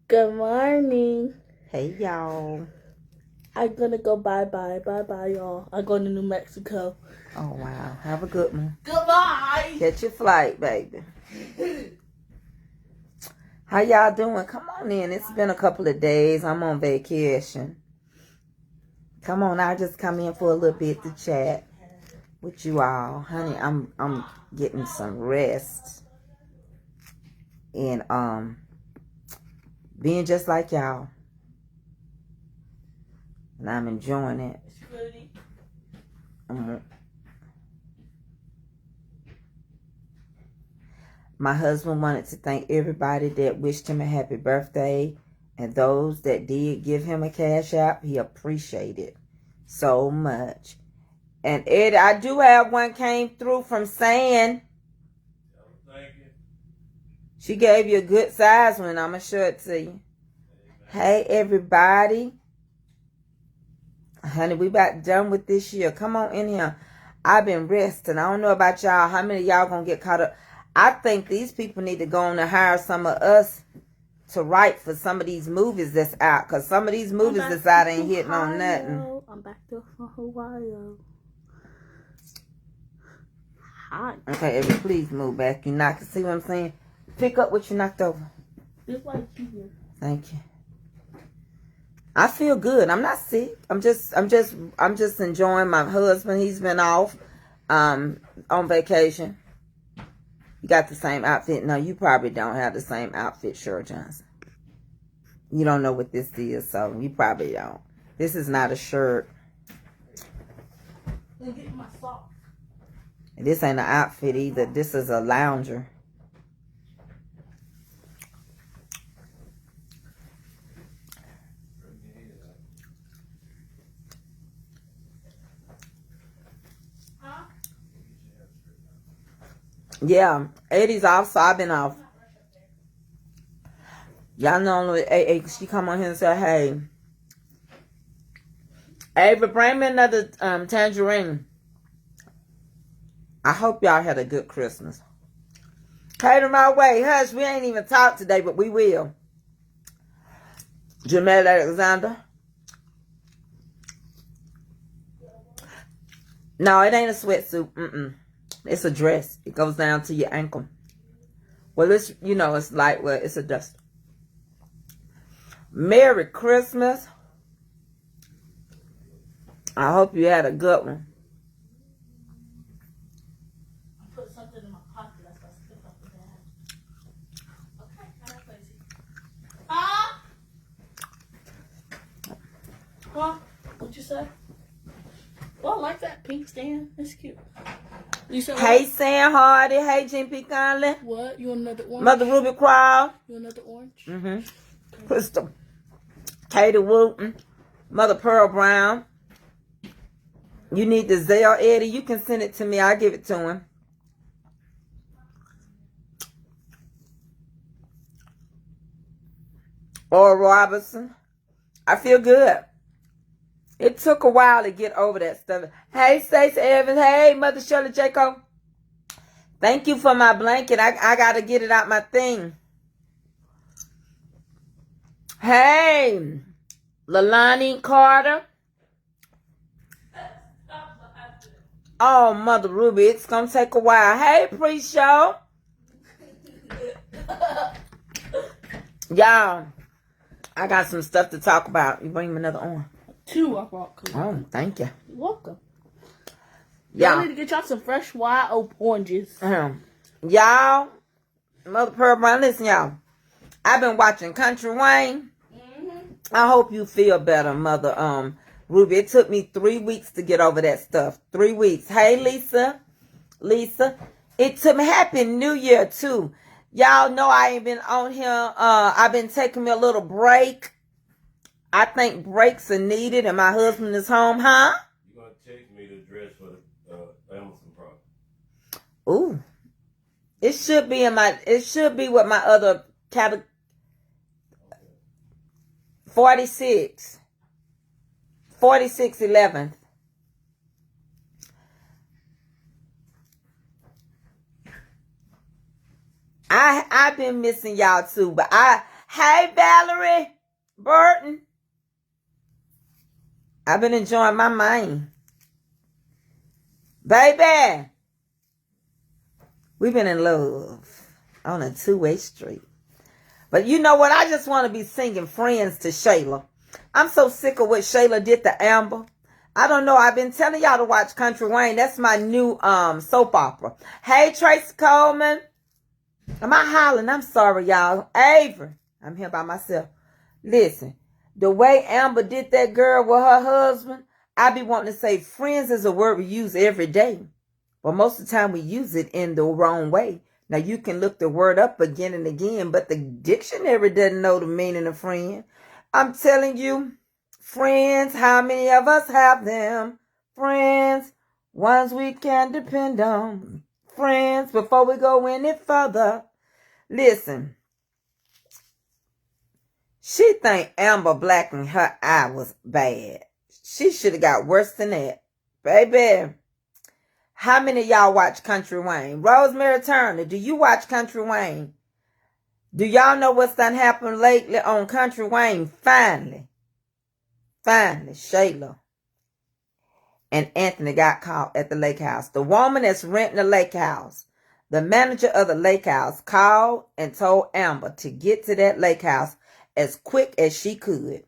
Good morning. Hey, y'all. I'm gonna go bye-bye, y'all. I'm going to New Mexico. Oh, wow. Have a good one. Goodbye. Catch your flight, baby. How y'all doing? Come on in. It's been a couple of days. I'm on vacation. Come on, I'll just come in for a little bit to chat with you all. Honey, I'm getting some rest. And being just like y'all. And I'm enjoying it. My husband wanted to thank everybody that wished him a happy birthday, and those that did give him a cash app. He appreciated so much. And Ed, I do have one came through from San. Thank you. She gave you a good size one. I'm going to show it to you. Hey, everybody. Honey, we about done with this year. Come on in here. I've been resting. I don't know about y'all. How many of y'all going to get caught up? I think these people need to go on and hire some of us to write for some of these movies that's out. Because some of these movies that's out ain't hitting on nothing. I'm back to Ohio. Hi. Okay, Evie, please move back. You knock. See what I'm saying? Pick up what you knocked over. Just like here. Thank you. I feel good. I'm not sick. I'm just enjoying my husband. He's been off on vacation. You got the same outfit. No, you probably don't have the same outfit, Cheryl Johnson. You don't know what this is, so you probably don't. This is not a shirt. Get my socks. This ain't an outfit either. This is a lounger. Yeah, Eddie's off, so I've been off. Y'all know AA, she come on here and say, hey, Ava, bring me another tangerine. I hope y'all had a good Christmas. Cater my way. Hush, we ain't even talked today, but we will. Jamel Alexander. No, it ain't a sweatsuit. It's a dress. It goes down to your ankle. Well, it's, you know, it's lightweight. It's a dust. Merry Christmas. I hope you had a good one. I put something in my pocket. That's why I spit up the bag. Okay, I'm not crazy. Huh? What'd you say? Oh, I like that pink stand. That's cute. You said Hey, what? Sam Hardy. Hey, Jim P. Conley. What? You want another orange? Mother Ruby Crowell. You want another orange? Mm-hmm. Crystal. Katie Wooten. Mother Pearl Brown. You need the Zelle, Eddie. You can send it to me. I'll give it to him. Or Robertson. I feel good. It took a while to get over that stuff. Hey, Stacey Evans. Hey, Mother Shirley Jacob. Thank you for my blanket. I got to get it out my thing. Hey, Lalani Carter. Oh, Mother Ruby, it's going to take a while. Hey, pre-show. Y'all, I got some stuff to talk about. You bring me another on. 2 I brought. Oh, thank you. You're welcome. Y'all Y'all need to get y'all some fresh wild oranges. Y'all, Mother Pearl Brown, listen, y'all. I've been watching Country Wayne. I hope you feel better, Mother Ruby. It took me 3 weeks to get over that stuff. 3 weeks. Hey, Lisa. It took me Happy New Year, too. Y'all know I ain't been on here. I've been taking me a little break. I think breaks are needed, and my husband is home, huh? You're going to text me the address for the Amazon product. Ooh. It should be with my other category. 46 11th. I've been missing y'all too, but Hey, Valerie Burton. I've been enjoying my mind. Baby, we've been in love on a two-way street. But you know what? I just want to be singing Friends to Shayla. I'm so sick of what Shayla did to Amber. I don't know. I've been telling y'all to watch Country Wayne. That's my new soap opera. Hey, Tracy Coleman. Am I hollering? I'm sorry, y'all. Avery. I'm here by myself. Listen, the way Amber did that girl with her husband, I be wanting to say friends is a word we use every day. But most of the time we use it in the wrong way. Now you can look the word up again and again, but the dictionary doesn't know the meaning of friend. I'm telling you, friends, how many of us have them? Friends, ones we can depend on. Friends, before we go any further. Listen, she think Amber blacking her eye was bad. She should have got worse than that. Baby, how many of y'all watch Country Wayne? Rosemary Turner, do you watch Country Wayne? Do y'all know what's done happened lately on Country Wayne? Finally, Shayla and Anthony got caught at the lake house. The woman that's renting the lake house, the manager of the lake house, called and told Amber to get to that lake house as quick as she could.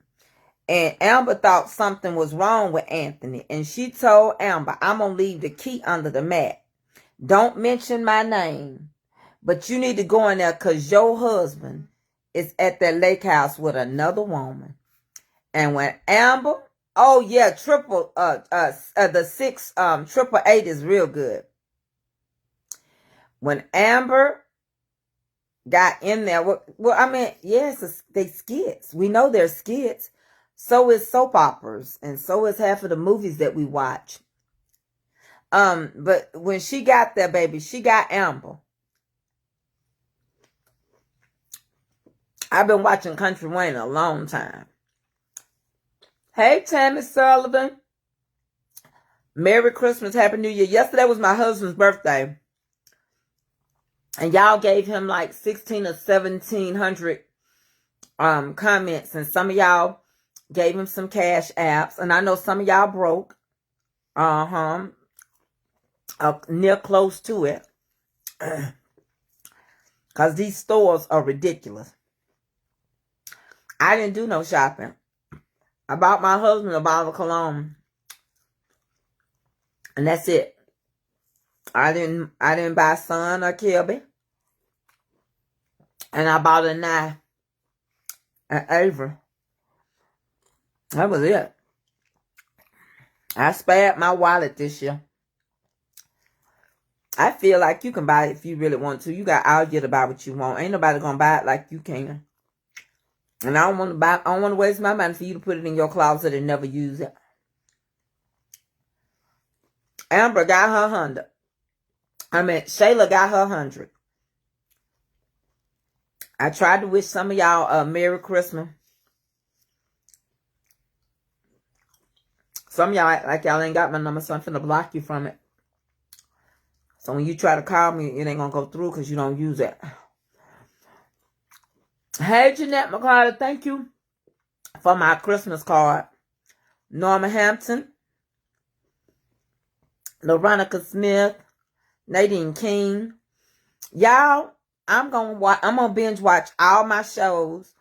And Amber thought something was wrong with Anthony. And she told Amber, I'm going to leave the key under the mat. Don't mention my name. But you need to go in there because your husband is at that lake house with another woman. And when Amber, oh yeah, the 888 is real good. When Amber got in there, well, I mean, yes, they skits. We know they're skits. So is soap operas, and so is half of the movies that we watch. But when she got there, baby, she got Amber. I've been watching Country Wayne a long time. Hey, Tammy Sullivan. Merry Christmas, Happy New Year. Yesterday was my husband's birthday. And y'all gave him like 1,600 or 1,700 comments. And some of y'all gave him some cash apps. And I know some of y'all broke. Near close to it. Because these stores are ridiculous. I didn't do no shopping. I bought my husband a bottle of cologne. And that's it. I didn't buy Son or Kelby. And I bought a knife at Avery. That was it. I spared my wallet this year. I feel like you can buy it if you really want to. You got all year to buy what you want. Ain't nobody gonna buy it like you can. And I don't want to waste my money for you to put it in your closet and never use it. Amber got her 100. Shayla got her 100. I tried to wish some of y'all a Merry Christmas. Some of y'all act like y'all ain't got my number, so I'm finna block you from it. So when you try to call me, it ain't gonna go through because you don't use it. Hey, Jeanette McCarter, thank you for my Christmas card. Norma Hampton, Veronica Smith, Nadine King. Y'all, I'm gonna binge watch all my shows.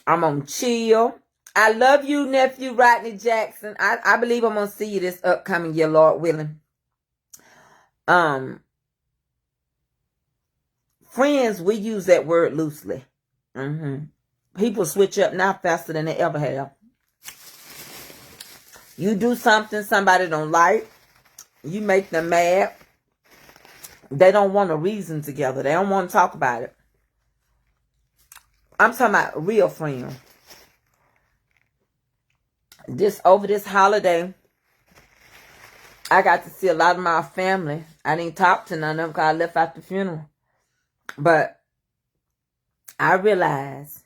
I'm gonna chill. I love you, nephew Rodney Jackson. I believe I'm gonna see you this upcoming year, Lord willing. Friends, we use that word loosely. People switch up now faster than they ever have. You do something somebody don't like, you make them mad. They don't want a reason together. They don't want to talk about it. I'm talking about a real friend. Over this holiday, I got to see a lot of my family. I didn't talk to none of them because I left after the funeral. But I realized,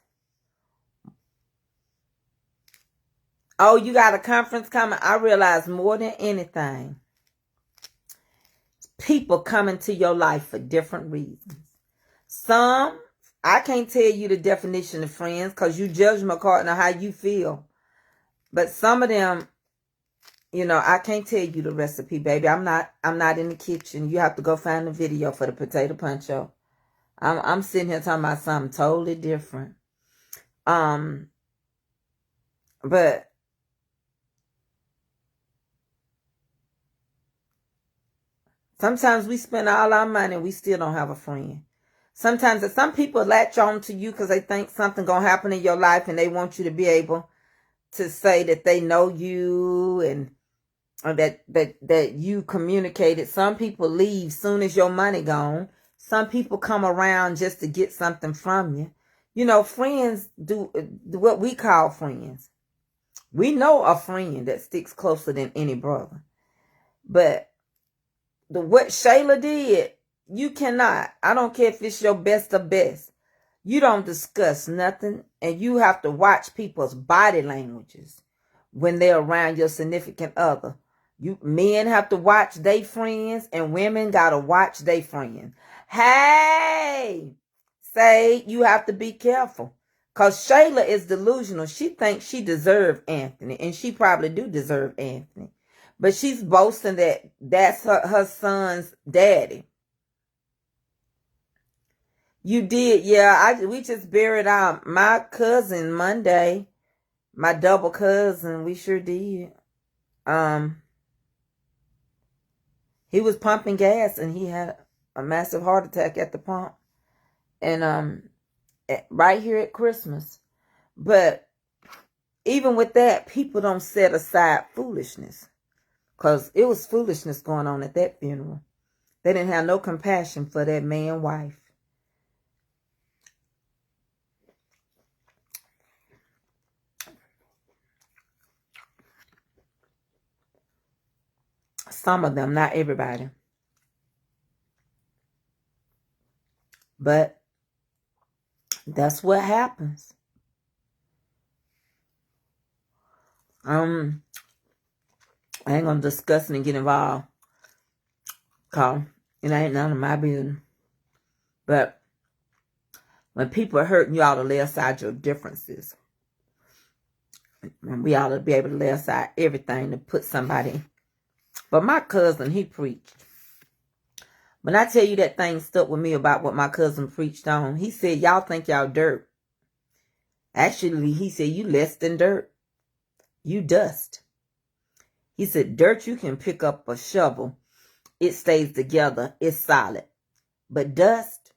oh, you got a conference coming? I realized more than anything, people come into your life for different reasons. Some I can't tell you the definition of friends because you judge them according to how you feel. But some of them, you know, I can't tell you the recipe, baby. I'm not in the kitchen. You have to go find the video for the potato pancho. I'm sitting here talking about something totally different. But sometimes we spend all our money and we still don't have a friend. Sometimes some people latch on to you because they think something gonna happen in your life and they want you to be able to say that they know you and that you communicated. Some people leave soon as your money gone. Some people come around just to get something from you. You know, friends do what we call friends. We know a friend that sticks closer than any brother. But what Shayla did, you cannot. I don't care if it's your best of best. You don't discuss nothing, and you have to watch people's body languages when they're around your significant other. You men have to watch their friends, and women gotta watch their friends. Hey, say you have to be careful, cause Shayla is delusional. She thinks she deserves Anthony, and she probably do deserve Anthony, but she's boasting that that's her son's daddy. You did, yeah. We just buried my cousin Monday. My double cousin, we sure did. He was pumping gas and he had a massive heart attack at the pump. And right here at Christmas. But even with that, people don't set aside foolishness. Because it was foolishness going on at that funeral. They didn't have no compassion for that man's wife. Some of them, not everybody. But that's what happens. I ain't gonna discuss it and get involved. Cause it ain't none of my business. But when people are hurting, you ought to lay aside your differences. And we ought to be able to lay aside everything to put somebody. But my cousin, he preached. When I tell you that thing stuck with me about what my cousin preached on, he said, y'all think y'all dirt. Actually, he said, you less than dirt. You dust. He said, dirt, you can pick up a shovel. It stays together. It's solid. But dust,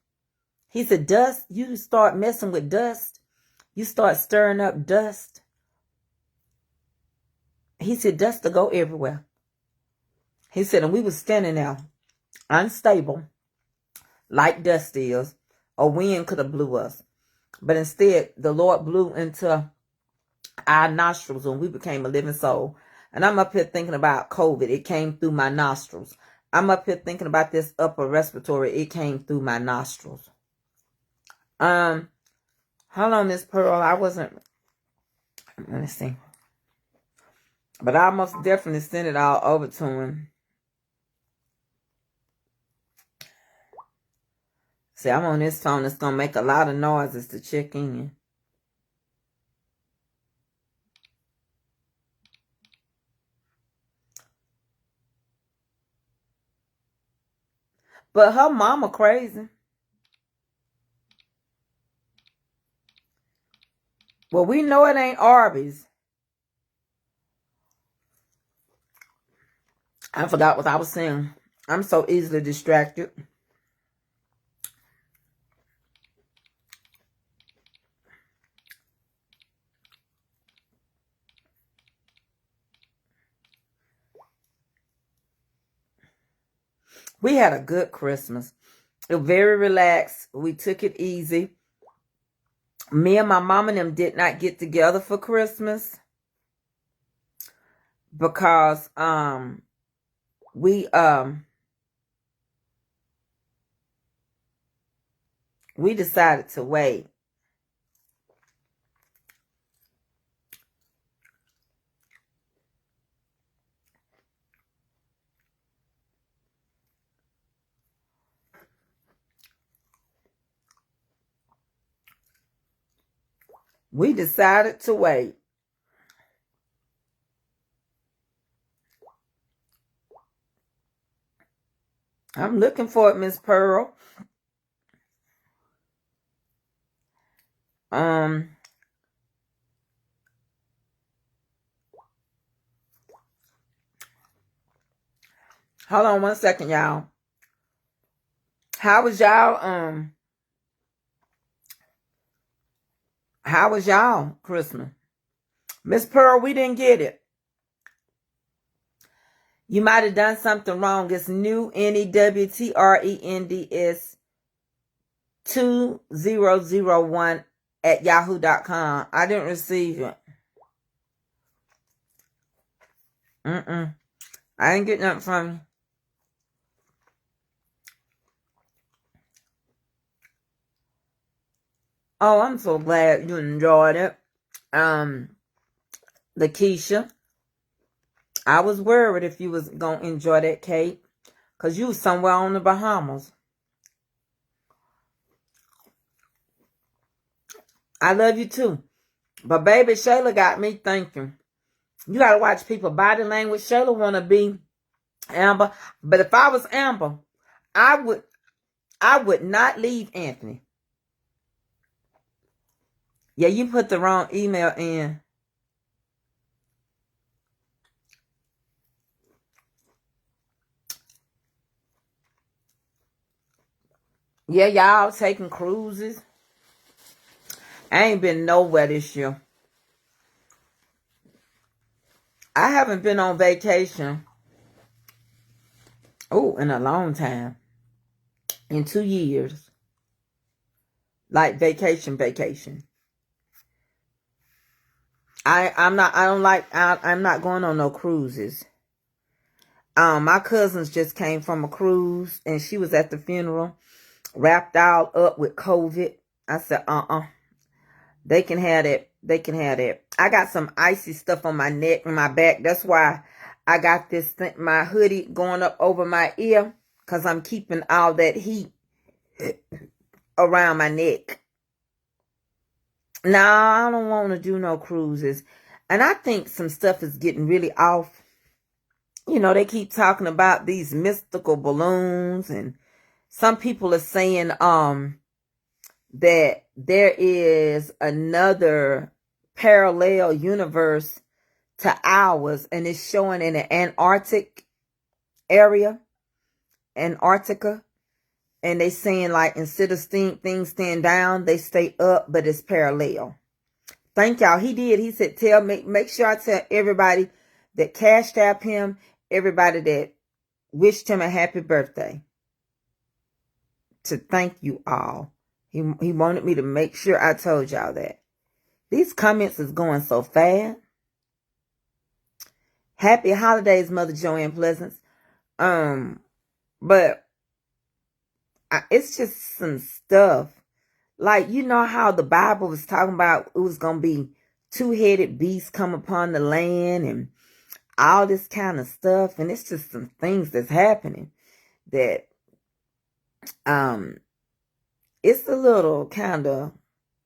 he said, dust, you start messing with dust. You start stirring up dust. He said, dust will go everywhere. He said, and we was standing there, unstable, like dust is. A wind could have blew us. But instead, the Lord blew into our nostrils and we became a living soul. And I'm up here thinking about COVID. It came through my nostrils. I'm up here thinking about this upper respiratory. It came through my nostrils. Hold on, Miss Pearl. I wasn't. Let me see. But I most definitely sent it all over to him. See, I'm on this phone. It's going to make a lot of noises to check in. But her mama crazy. Well, we know it ain't Arby's. I forgot what I was saying. I'm so easily distracted. We had a good Christmas. It was very relaxed. We took it easy. Me and my mom and them did not get together for Christmas because we decided to wait. We decided to wait. I'm looking for it, Miss Pearl. Hold on one second, y'all. How was y'all Christmas? Miss Pearl, we didn't get it. You might have done something wrong. It's new NEWTRENDS 2001 at yahoo.com. I didn't receive it. I didn't get nothing from you. Oh, I'm so glad you enjoyed it. Lakeisha, I was worried if you was going to enjoy that cake. Because you was somewhere on the Bahamas. I love you too. But baby, Shayla got me thinking. You got to watch people body language. Shayla want to be Amber. But if I was Amber, I would not leave Anthony. Yeah, you put the wrong email in. Yeah, y'all taking cruises. I ain't been nowhere this year. I haven't been on vacation. Oh, in a long time. In 2 years. Like vacation. I'm not going on no cruises. My cousins just came from a cruise and she was at the funeral, wrapped all up with COVID. I said, they can have it. I got some icy stuff on my neck and my back. That's why I got this thing, my hoodie going up over my ear, because I'm keeping all that heat around my neck. No, I don't want to do no cruises. And I think some stuff is getting really off. You know, they keep talking about these mystical balloons, and some people are saying that there is another parallel universe to ours, and it's showing in the Antarctica, and they saying like instead of things staying down, they stay up, but it's parallel. Thank y'all. He did. He said, make sure I tell everybody that cashed out him, everybody that wished him a happy birthday, to thank you all. He wanted me to make sure I told y'all that. These comments is going so fast. Happy holidays, Mother Joanne Pleasance. But it's just some stuff. Like, you know how the Bible was talking about it was going to be two-headed beasts come upon the land and all this kind of stuff. And it's just some things that's happening that it's a little kind of,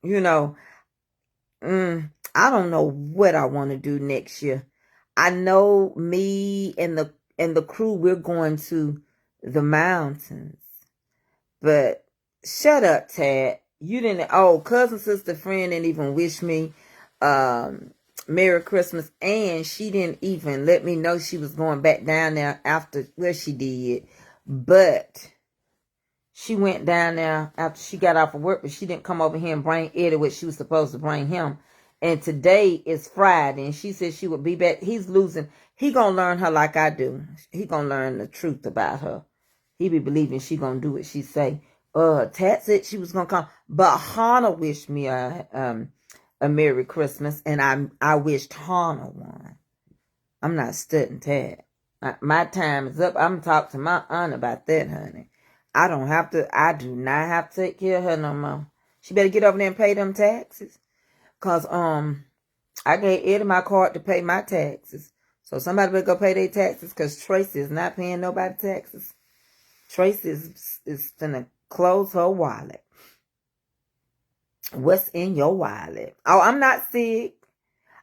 you know, I don't know what I want to do next year. I know me and the crew, we're going to the mountains. But shut up, Tad. You didn't, cousin, sister, friend didn't even wish me Merry Christmas. And she didn't even let me know she was going back down there after, well, she did. But she went down there after she got off of work, but she didn't come over here and bring Eddie what she was supposed to bring him. And today is Friday, and she said she would be back. He's losing. He gonna learn her like I do. He gonna learn the truth about her. He be believing she gonna do what she say. Tat said she was gonna come, but Hannah wished me a Merry Christmas, and I wished Hannah one. I'm not studying Tat. My time is up. I'm talking to my aunt about that, honey. I do not have to take care of her no more. She better get over there and pay them taxes. Cause I gave Eddie my card to pay my taxes. So somebody better go pay their taxes, because Tracy is not paying nobody taxes. Tracy is gonna close her wallet. What's in your wallet? Oh, I'm not sick.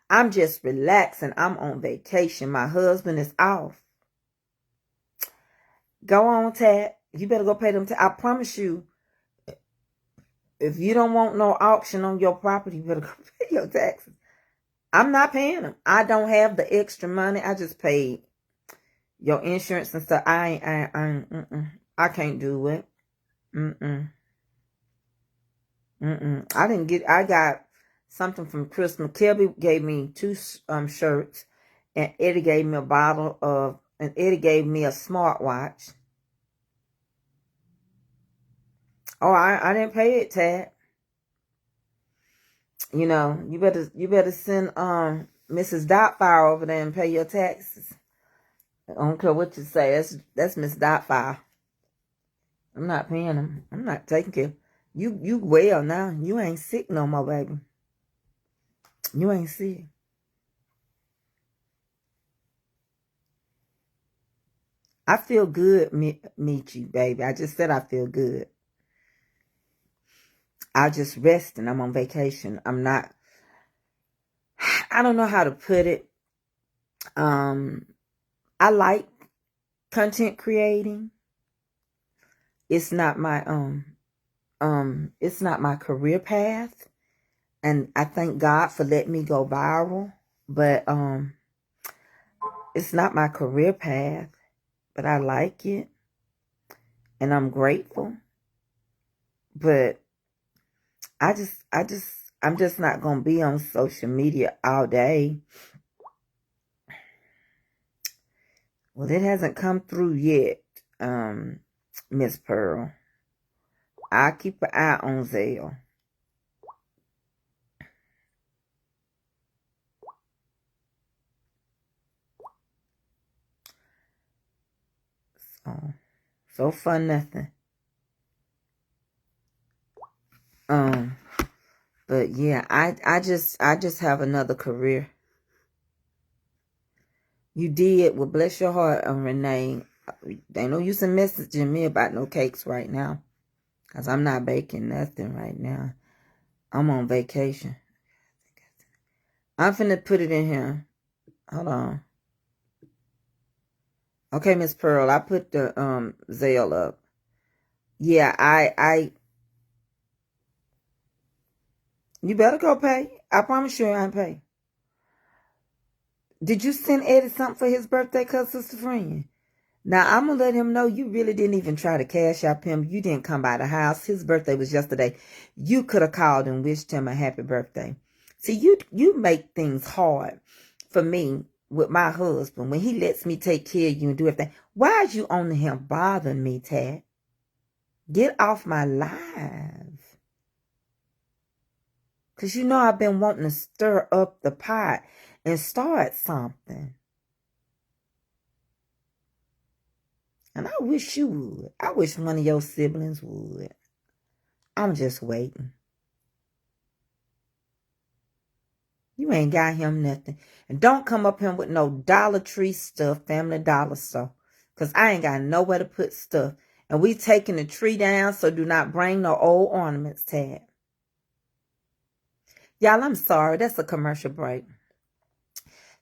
I'm just relaxing. I'm on vacation. My husband is off. Go on, Tat. You better go pay them. I promise you, if you don't want no auction on your property, you better go pay your taxes. I'm not paying them. I don't have the extra money. I just paid your insurance and stuff. I can't do it. I got something from Christmas. Kelby gave me 2 shirts, and Eddie gave me Eddie gave me a smartwatch. Oh, I didn't pay it, Tad. You know, you better send Mrs. Dotfire over there and pay your taxes. I don't care what you say. That's Miss Dotfire. I'm not paying them. I'm not taking care. You well now. You ain't sick no more, baby. You ain't sick. I feel good, Michi, baby. I just said I feel good. I just resting. I'm on vacation. I don't know how to put it. I like content creating. It's not my career path. And I thank God for letting me go viral. But it's not my career path. But I like it. And I'm grateful. But I'm just not gonna be on social media all day. Well, it hasn't come through yet, Miss Pearl. I'll keep an eye on Zelle. So for nothing. But yeah, I just have another career. You did. Well, bless your heart, Renee. Ain't no use in messaging me about no cakes right now. Because I'm not baking nothing right now. I'm on vacation. I'm finna put it in here. Hold on. Okay, Miss Pearl, I put the Zelle up. Yeah, you better go pay. I promise you I pay. Did you send Eddie something for his birthday, cuz, sister friend? Now, I'm going to let him know you really didn't even try to cash out him. You didn't come by the house. His birthday was yesterday. You could have called and wished him a happy birthday. See, you make things hard for me with my husband when he lets me take care of you and do everything. Why is you on him bothering me, Tad? Get off my live. Because you know I've been wanting to stir up the pot and start something. And I wish you would. I wish one of your siblings would. I'm just waiting. You ain't got him nothing. And don't come up here with no Dollar Tree stuff, Family Dollar stuff. Because I ain't got nowhere to put stuff. And we taking the tree down, so do not bring no old ornaments, Tad. Y'all, I'm sorry. That's a commercial break.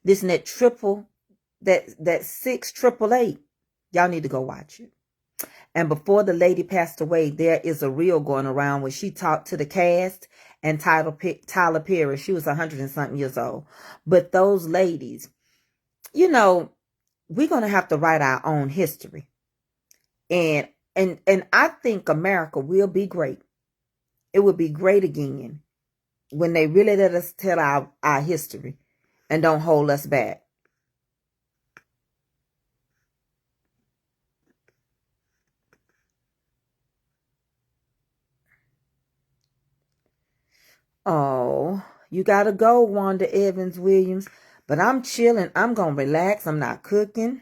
Listen, that 688. Y'all need to go watch it. And before the lady passed away, there is a reel going around where she talked to the cast and Tyler Perry. She was 100 and something years old. But those ladies, you know, we're going to have to write our own history. And I think America will be great. It will be great again when they really let us tell our history and don't hold us back. Oh, you got to go, Wanda Evans Williams. But I'm chilling. I'm going to relax. I'm not cooking.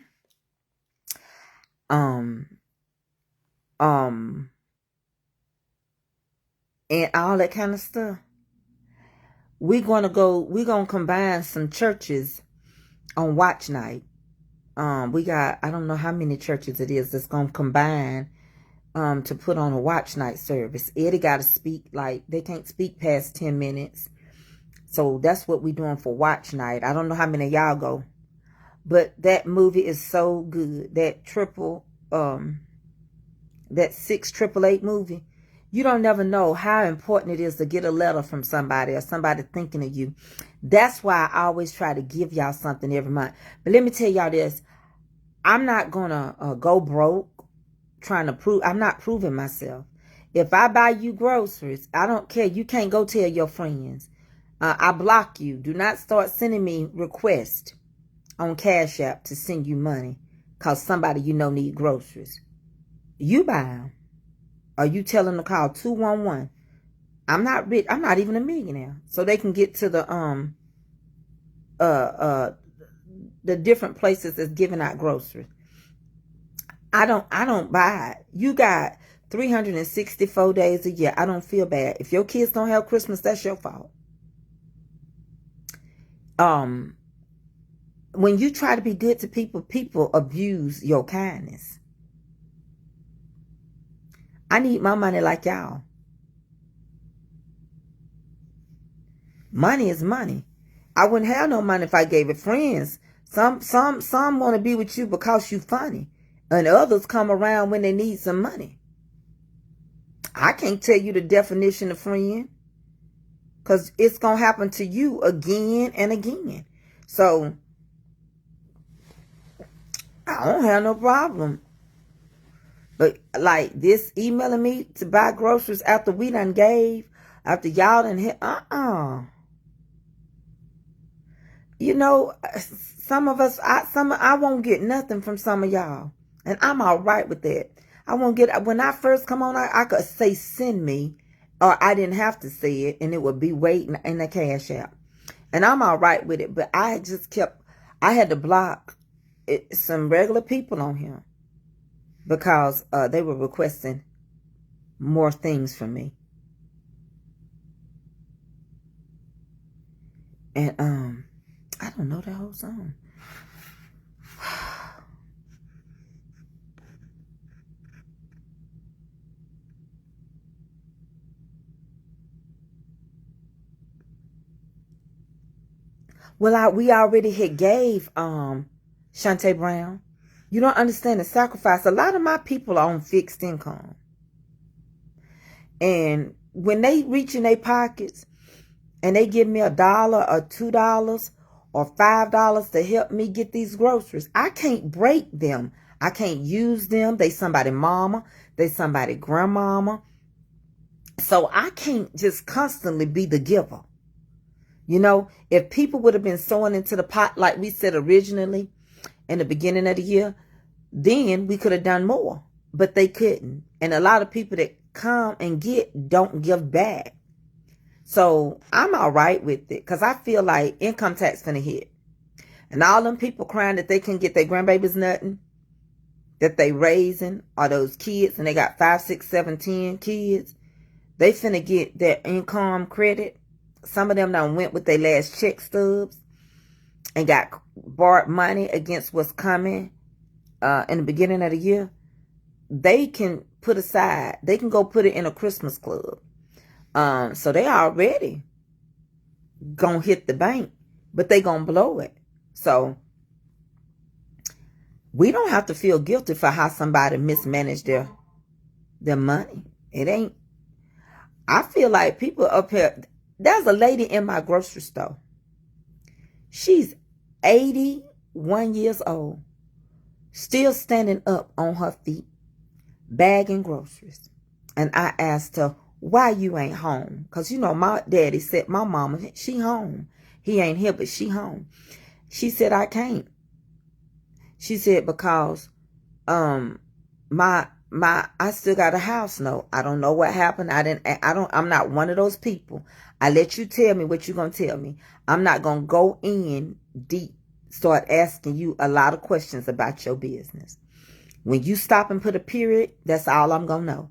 And all that kind of stuff. We're going to combine some churches on watch night. We got, I don't know how many churches it is that's going to combine to put on a watch night service. Eddie got to speak, like, they can't speak past 10 minutes. So that's what we're doing for watch night. I don't know how many of y'all go. But that movie is so good. That 688 movie. You don't never know how important it is to get a letter from somebody or somebody thinking of you. That's why I always try to give y'all something every month. But let me tell y'all this. I'm not going to go broke trying to prove. I'm not proving myself. If I buy you groceries, I don't care. You can't go tell your friends. I block you. Do not start sending me requests on Cash App to send you money because somebody you know need groceries. You buy them. Or you tell them to call 211. I'm not rich. I'm not even a millionaire. So they can get to the different places that's giving out groceries. I don't buy it. You got 364 days a year. I don't feel bad. If your kids don't have Christmas, that's your fault. When you try to be good to people, people abuse your kindness. I need my money like y'all. Money is money. I wouldn't have no money if I gave it friends. Some want to be with you because you funny. And others come around when they need some money. I can't tell you the definition of friend. Because it's going to happen to you again and again. So, I don't have no problem. But like this emailing me to buy groceries after we done gave, after y'all done hit, You know, some of us, I won't get nothing from some of y'all. And I'm all right with that. I won't get, when I first come on, I could say send me, or I didn't have to say it, and it would be waiting in the Cash App. And I'm all right with it, but I had to block some regular people on here. Because they were requesting more things from me. And I don't know the whole song. Well, we already had gave Shantae Brown. You don't understand the sacrifice. A lot of my people are on fixed income. And when they reach in their pockets and they give me $1 or $2 or $5 to help me get these groceries, I can't break them. I can't use them. They somebody mama. They somebody grandmama. So I can't just constantly be the giver. You know, if people would have been sewing into the pot like we said originally in the beginning of the year, then we could have done more, but they couldn't. And a lot of people that come and get don't give back. So I'm all right with it because I feel like income tax finna hit. And all them people crying that they can get their grandbabies nothing, that they raising, or those kids, and they got 5, 6, 7, 10 kids, they finna get their income credit. Some of them done went with their last check stubs and got borrowed money against what's coming in the beginning of the year. They can put aside, they can go put it in a Christmas club. So they already gonna hit the bank, but they gonna blow it. So we don't have to feel guilty for how somebody mismanaged their money. It ain't. I feel like people up here. There's a lady in my grocery store. She's 81 years old, still standing up on her feet, bagging groceries. And I asked her, why you ain't home? Because, you know, my daddy said, my mama, she home. He ain't here, but she home. She said, I can't. She said, because I still got a house note. I don't know what happened. I'm not one of those people. I let you tell me what you're going to tell me. I'm not going to go in deep, start asking you a lot of questions about your business. When you stop and put a period, that's all I'm going to know.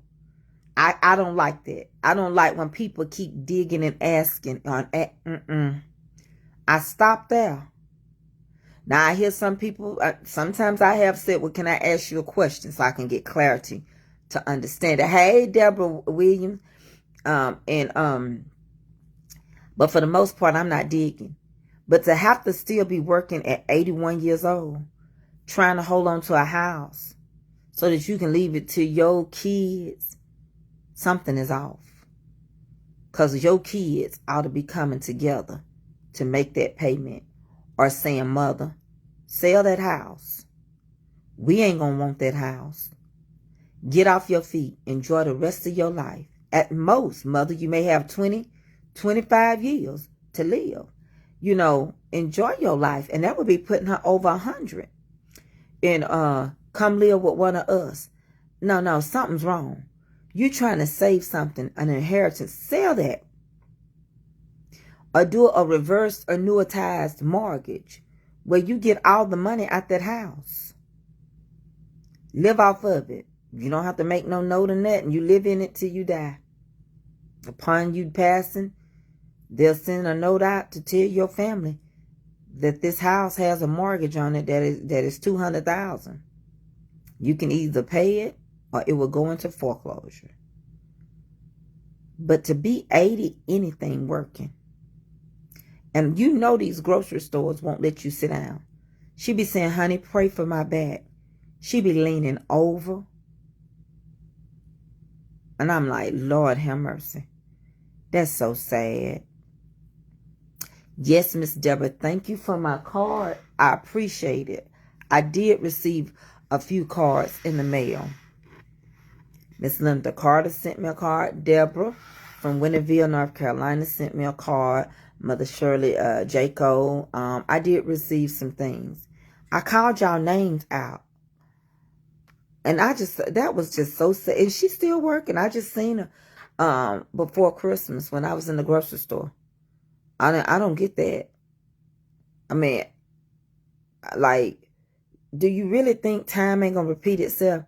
I don't like that. I don't like when people keep digging and asking. I stop there. Now, I hear some people, sometimes I have said, well, can I ask you a question so I can get clarity to understand it. Hey, Deborah Williams. But for the most part, I'm not digging. But to have to still be working at 81 years old, trying to hold on to a house so that you can leave it to your kids, something is off. Because your kids ought to be coming together to make that payment, or saying, mother, sell that house. We ain't going to want that house. Get off your feet. Enjoy the rest of your life. At most, mother, you may have 20, 25 years to live. You know, enjoy your life. And that would be putting her over 100. And come live with one of us. No, something's wrong. You trying to save something, an inheritance, sell that. Or do a reverse annuitized mortgage where you get all the money out that house. Live off of it. You don't have to make no note in that, and you live in it till you die. Upon you passing, they'll send a note out to tell your family that this house has a mortgage on it that is $200,000. You can either pay it or it will go into foreclosure. But to be 80, anything working. And you know these grocery stores won't let you sit down. She be saying, honey, pray for my back. She be leaning over. And I'm like, Lord have mercy. That's so sad. Yes, Miss Deborah, thank you for my card. I appreciate it. I did receive a few cards in the mail. Miss Linda Carter sent me a card. Deborah from Winterville, North Carolina sent me a card. Mother Shirley Jaco. I did receive some things. I called y'all names out. And that was just so sad. And she's still working. I just seen her before Christmas when I was in the grocery store. I don't get that. I mean, like, do you really think time ain't going to repeat itself?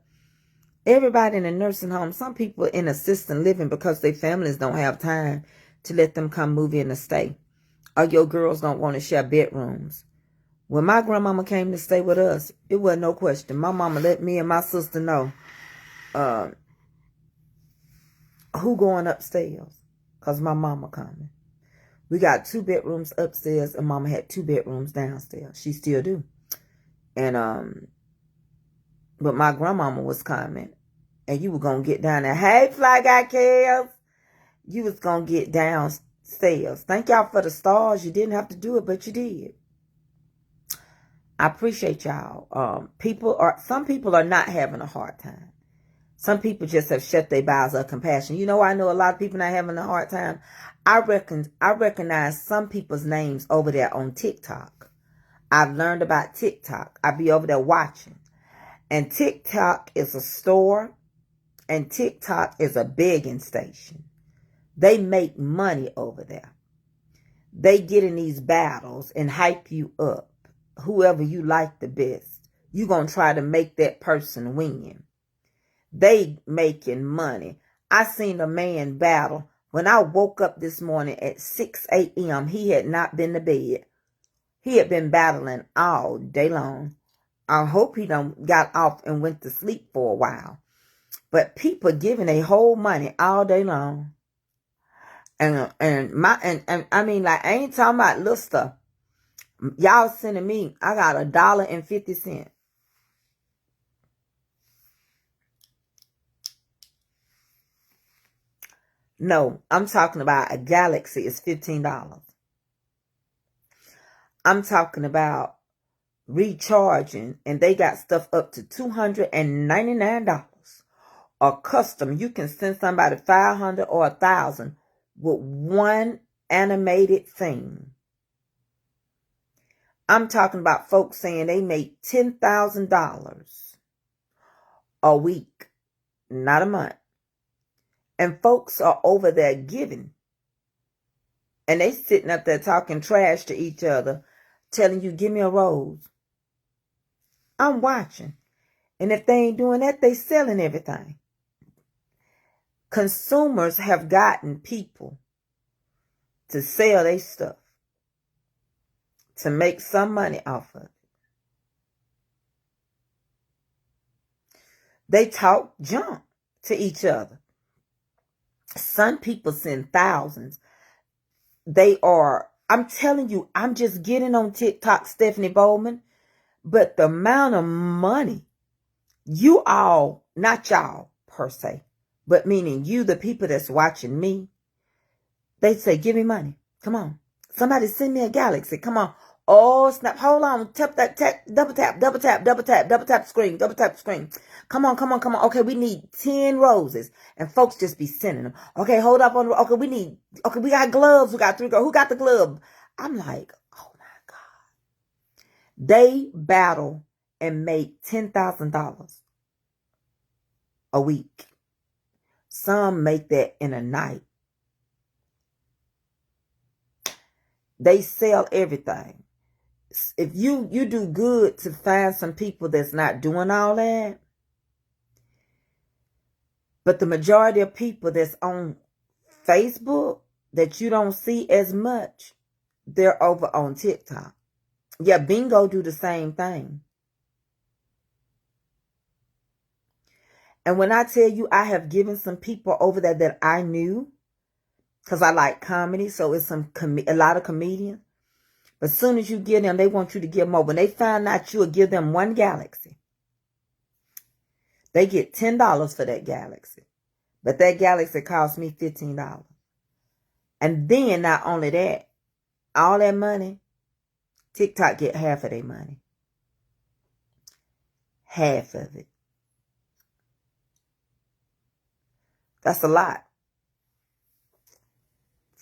Everybody in a nursing home, some people in assisted living because their families don't have time to let them come move in and stay. Or your girls don't want to share bedrooms. When my grandmama came to stay with us, it wasn't no question. My mama let me and my sister know who going upstairs, because my mama coming. We got 2 bedrooms upstairs, and mama had 2 bedrooms downstairs. She still do. And but my grandmama was coming, and you were gonna get down there. Hey, Fly Guy Kels, you was gonna get downstairs. Thank y'all for the stars. You didn't have to do it, but you did. I appreciate y'all. Some people are not having a hard time. Some people just have shut their bowels of compassion. You know, I know a lot of people not having a hard time. I recognize some people's names over there on TikTok. I've learned about TikTok. I be over there watching. And TikTok is a store, and TikTok is a begging station. They make money over there. They get in these battles and hype you up. Whoever you like the best, you're going to try to make that person win. They making money. I seen a man battle. When I woke up this morning at 6 a.m., he had not been to bed. He had been battling all day long. I hope he done got off and went to sleep for a while. But people giving their whole money all day long. And I mean, like, I ain't talking about little stuff. Y'all sending me, I got $1.50. No, I'm talking about a Galaxy is $15. I'm talking about recharging, and they got stuff up to $299. Or custom, you can send somebody $500 or $1,000 with one animated thing. I'm talking about folks saying they make $10,000 a week, not a month. And folks are over there giving. And they sitting up there talking trash to each other, telling you, give me a rose. I'm watching. And if they ain't doing that, they selling everything. Consumers have gotten people to sell their stuff, to make some money off of it. They talk junk. to each other. Some people send thousands. I'm telling you, I'm just getting on TikTok, Stephanie Bowman, but the amount of money you all, not y'all per se, but meaning you, the people that's watching me, they say, give me money. Come on. Somebody send me a galaxy. Come on. Oh, snap. Hold on. Tap that, double tap, double tap, double tap, double tap screen, double tap screen. Come on, come on, come on. Okay, we need 10 roses. And folks just be sending them. Okay, hold up on the, okay, we got gloves. We got 3 girls. Who got the glove? I'm like, oh my God. They battle and make $10,000 a week. Some make that in a night. They sell everything. If you do good to find some people that's not doing all that. But the majority of people that's on Facebook that you don't see as much, they're over on TikTok. Yeah, bingo do the same thing. And when I tell you I have given some people over there that I knew, because I like comedy, so it's a lot of comedians. But as soon as you give them, they want you to give more. When they find out you will give them one galaxy, they get $10 for that galaxy. But that galaxy cost me $15. And then not only that, all that money, TikTok get half of their money. Half of it. That's a lot.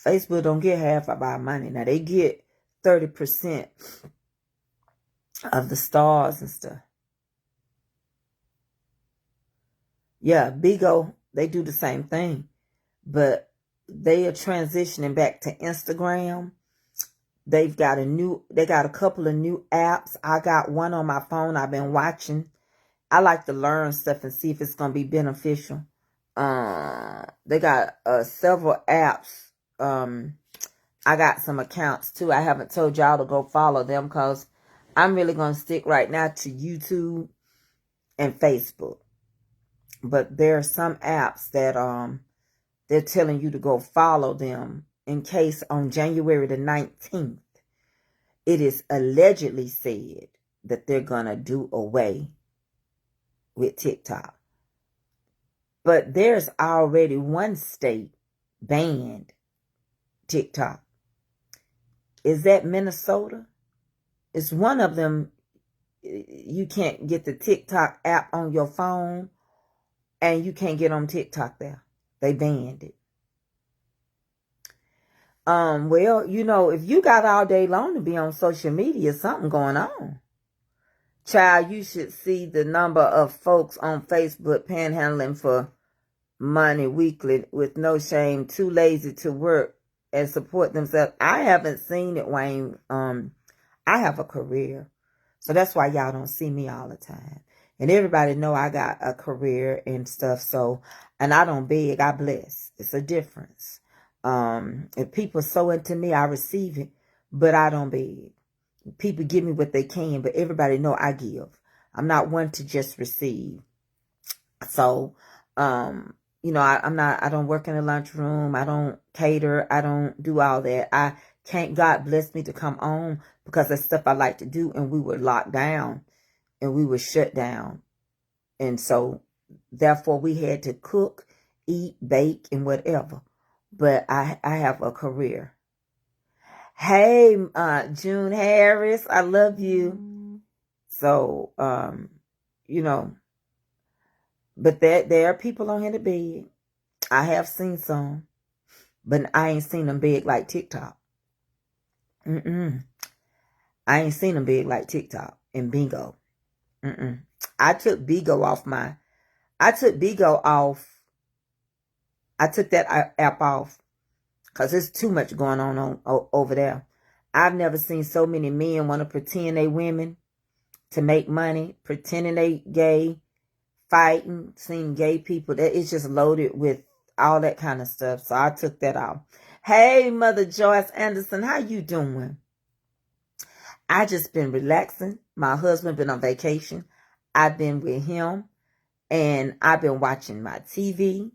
Facebook don't get half of our money. Now they get 30% of the stars and stuff. Yeah, Bigo, they do the same thing. But they are transitioning back to Instagram. They got a couple of new apps. I got one on my phone I've been watching. I like to learn stuff and see if it's going to be beneficial. They got several apps. I got some accounts too. I haven't told y'all to go follow them because I'm really going to stick right now to YouTube and Facebook. But there are some apps that they're telling you to go follow them in case on January the 19th, it is allegedly said that they're going to do away with TikTok. But there's already one state banned TikTok. Is that Minnesota? It's one of them. You can't get the TikTok app on your phone and you can't get on TikTok there. They banned it. Well, if you got all day long to be on social media, something going on. Child, you should see the number of folks on Facebook panhandling for money weekly with no shame, too lazy to work and support themselves. I haven't seen it, Wayne. I have a career. So that's why y'all don't see me all the time. And everybody know I got a career and stuff. So, and I don't beg, I bless. It's a difference. If people sow into me, I receive it, but I don't beg. People give me what they can, but everybody know I give. I'm not one to just receive. So, I don't work in a lunchroom. I don't cater. I don't do all that. God bless me to come on because that's stuff I like to do. And we were locked down and we were shut down. And so therefore we had to cook, eat, bake, and whatever. But I have a career. Hey, June Harris, I love you. So, but there are people on here that beg. I have seen some, but I ain't seen them big like TikTok. I ain't seen them big like TikTok and bingo. I took bingo off. I took that app off because there's too much going on over there. I've never seen so many men want to pretend they women to make money, pretending they gay, fighting, seeing gay people. That it's just loaded with all that kind of stuff. So I took that off. Hey, Mother Joyce Anderson, how you doing? I just been relaxing. My husband been on vacation. I've been with him. And I've been watching my TV.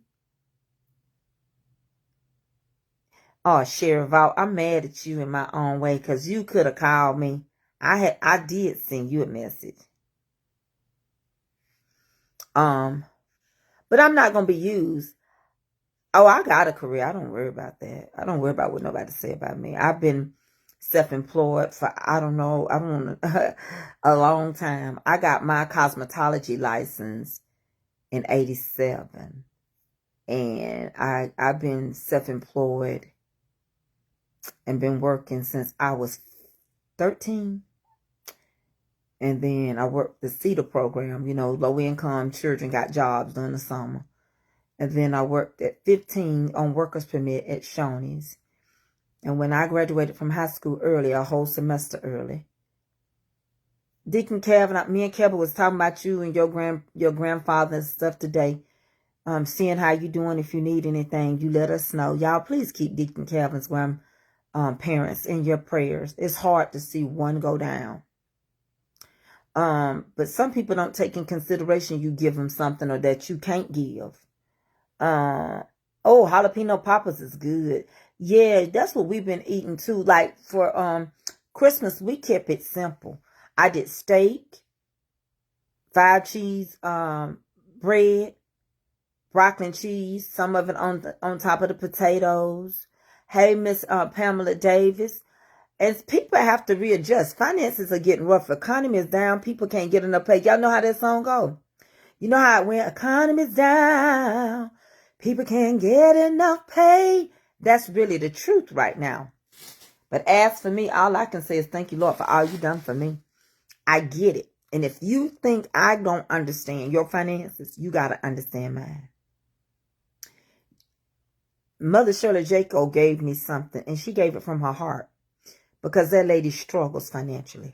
Oh, Sheriff, I'm mad at you in my own way because you could have called me. I did send you a message. But I'm not gonna be used. Oh, I got a career. I don't worry about that. I don't worry about what nobody say about me. I've been self-employed for I don't know a long time. I got my cosmetology license in 87. And I've been self-employed and been working since I was 13. And then I worked the CETA program, low-income children got jobs during the summer. And then I worked at 15 on workers permit at Shoney's. And when I graduated from high school early, a whole semester early, Deacon Kevin, me and Kevin was talking about you and your grandfather and stuff today. Seeing how you doing. If you need anything, you let us know. Y'all, please keep Deacon Kevin's parents in your prayers. It's hard to see one go down. But some people don't take in consideration you give them something or that you can't give. Jalapeno poppers is good. Yeah, that's what we've been eating too. Like for Christmas, we kept it simple. I did steak, 5 cheese bread, broccoli and cheese, some of it on top of the potatoes. Hey, Miss Pamela Davis. And people have to readjust. Finances are getting rough. Economy is down. People can't get enough pay. Y'all know how that song go? You know how it went? Economy's down. People can't get enough pay. That's really the truth right now. But as for me, all I can say is thank you, Lord, for all you done for me. I get it. And if you think I don't understand your finances, you got to understand mine. Mother Shirley Jacob gave me something, and she gave it from her heart because that lady struggles financially.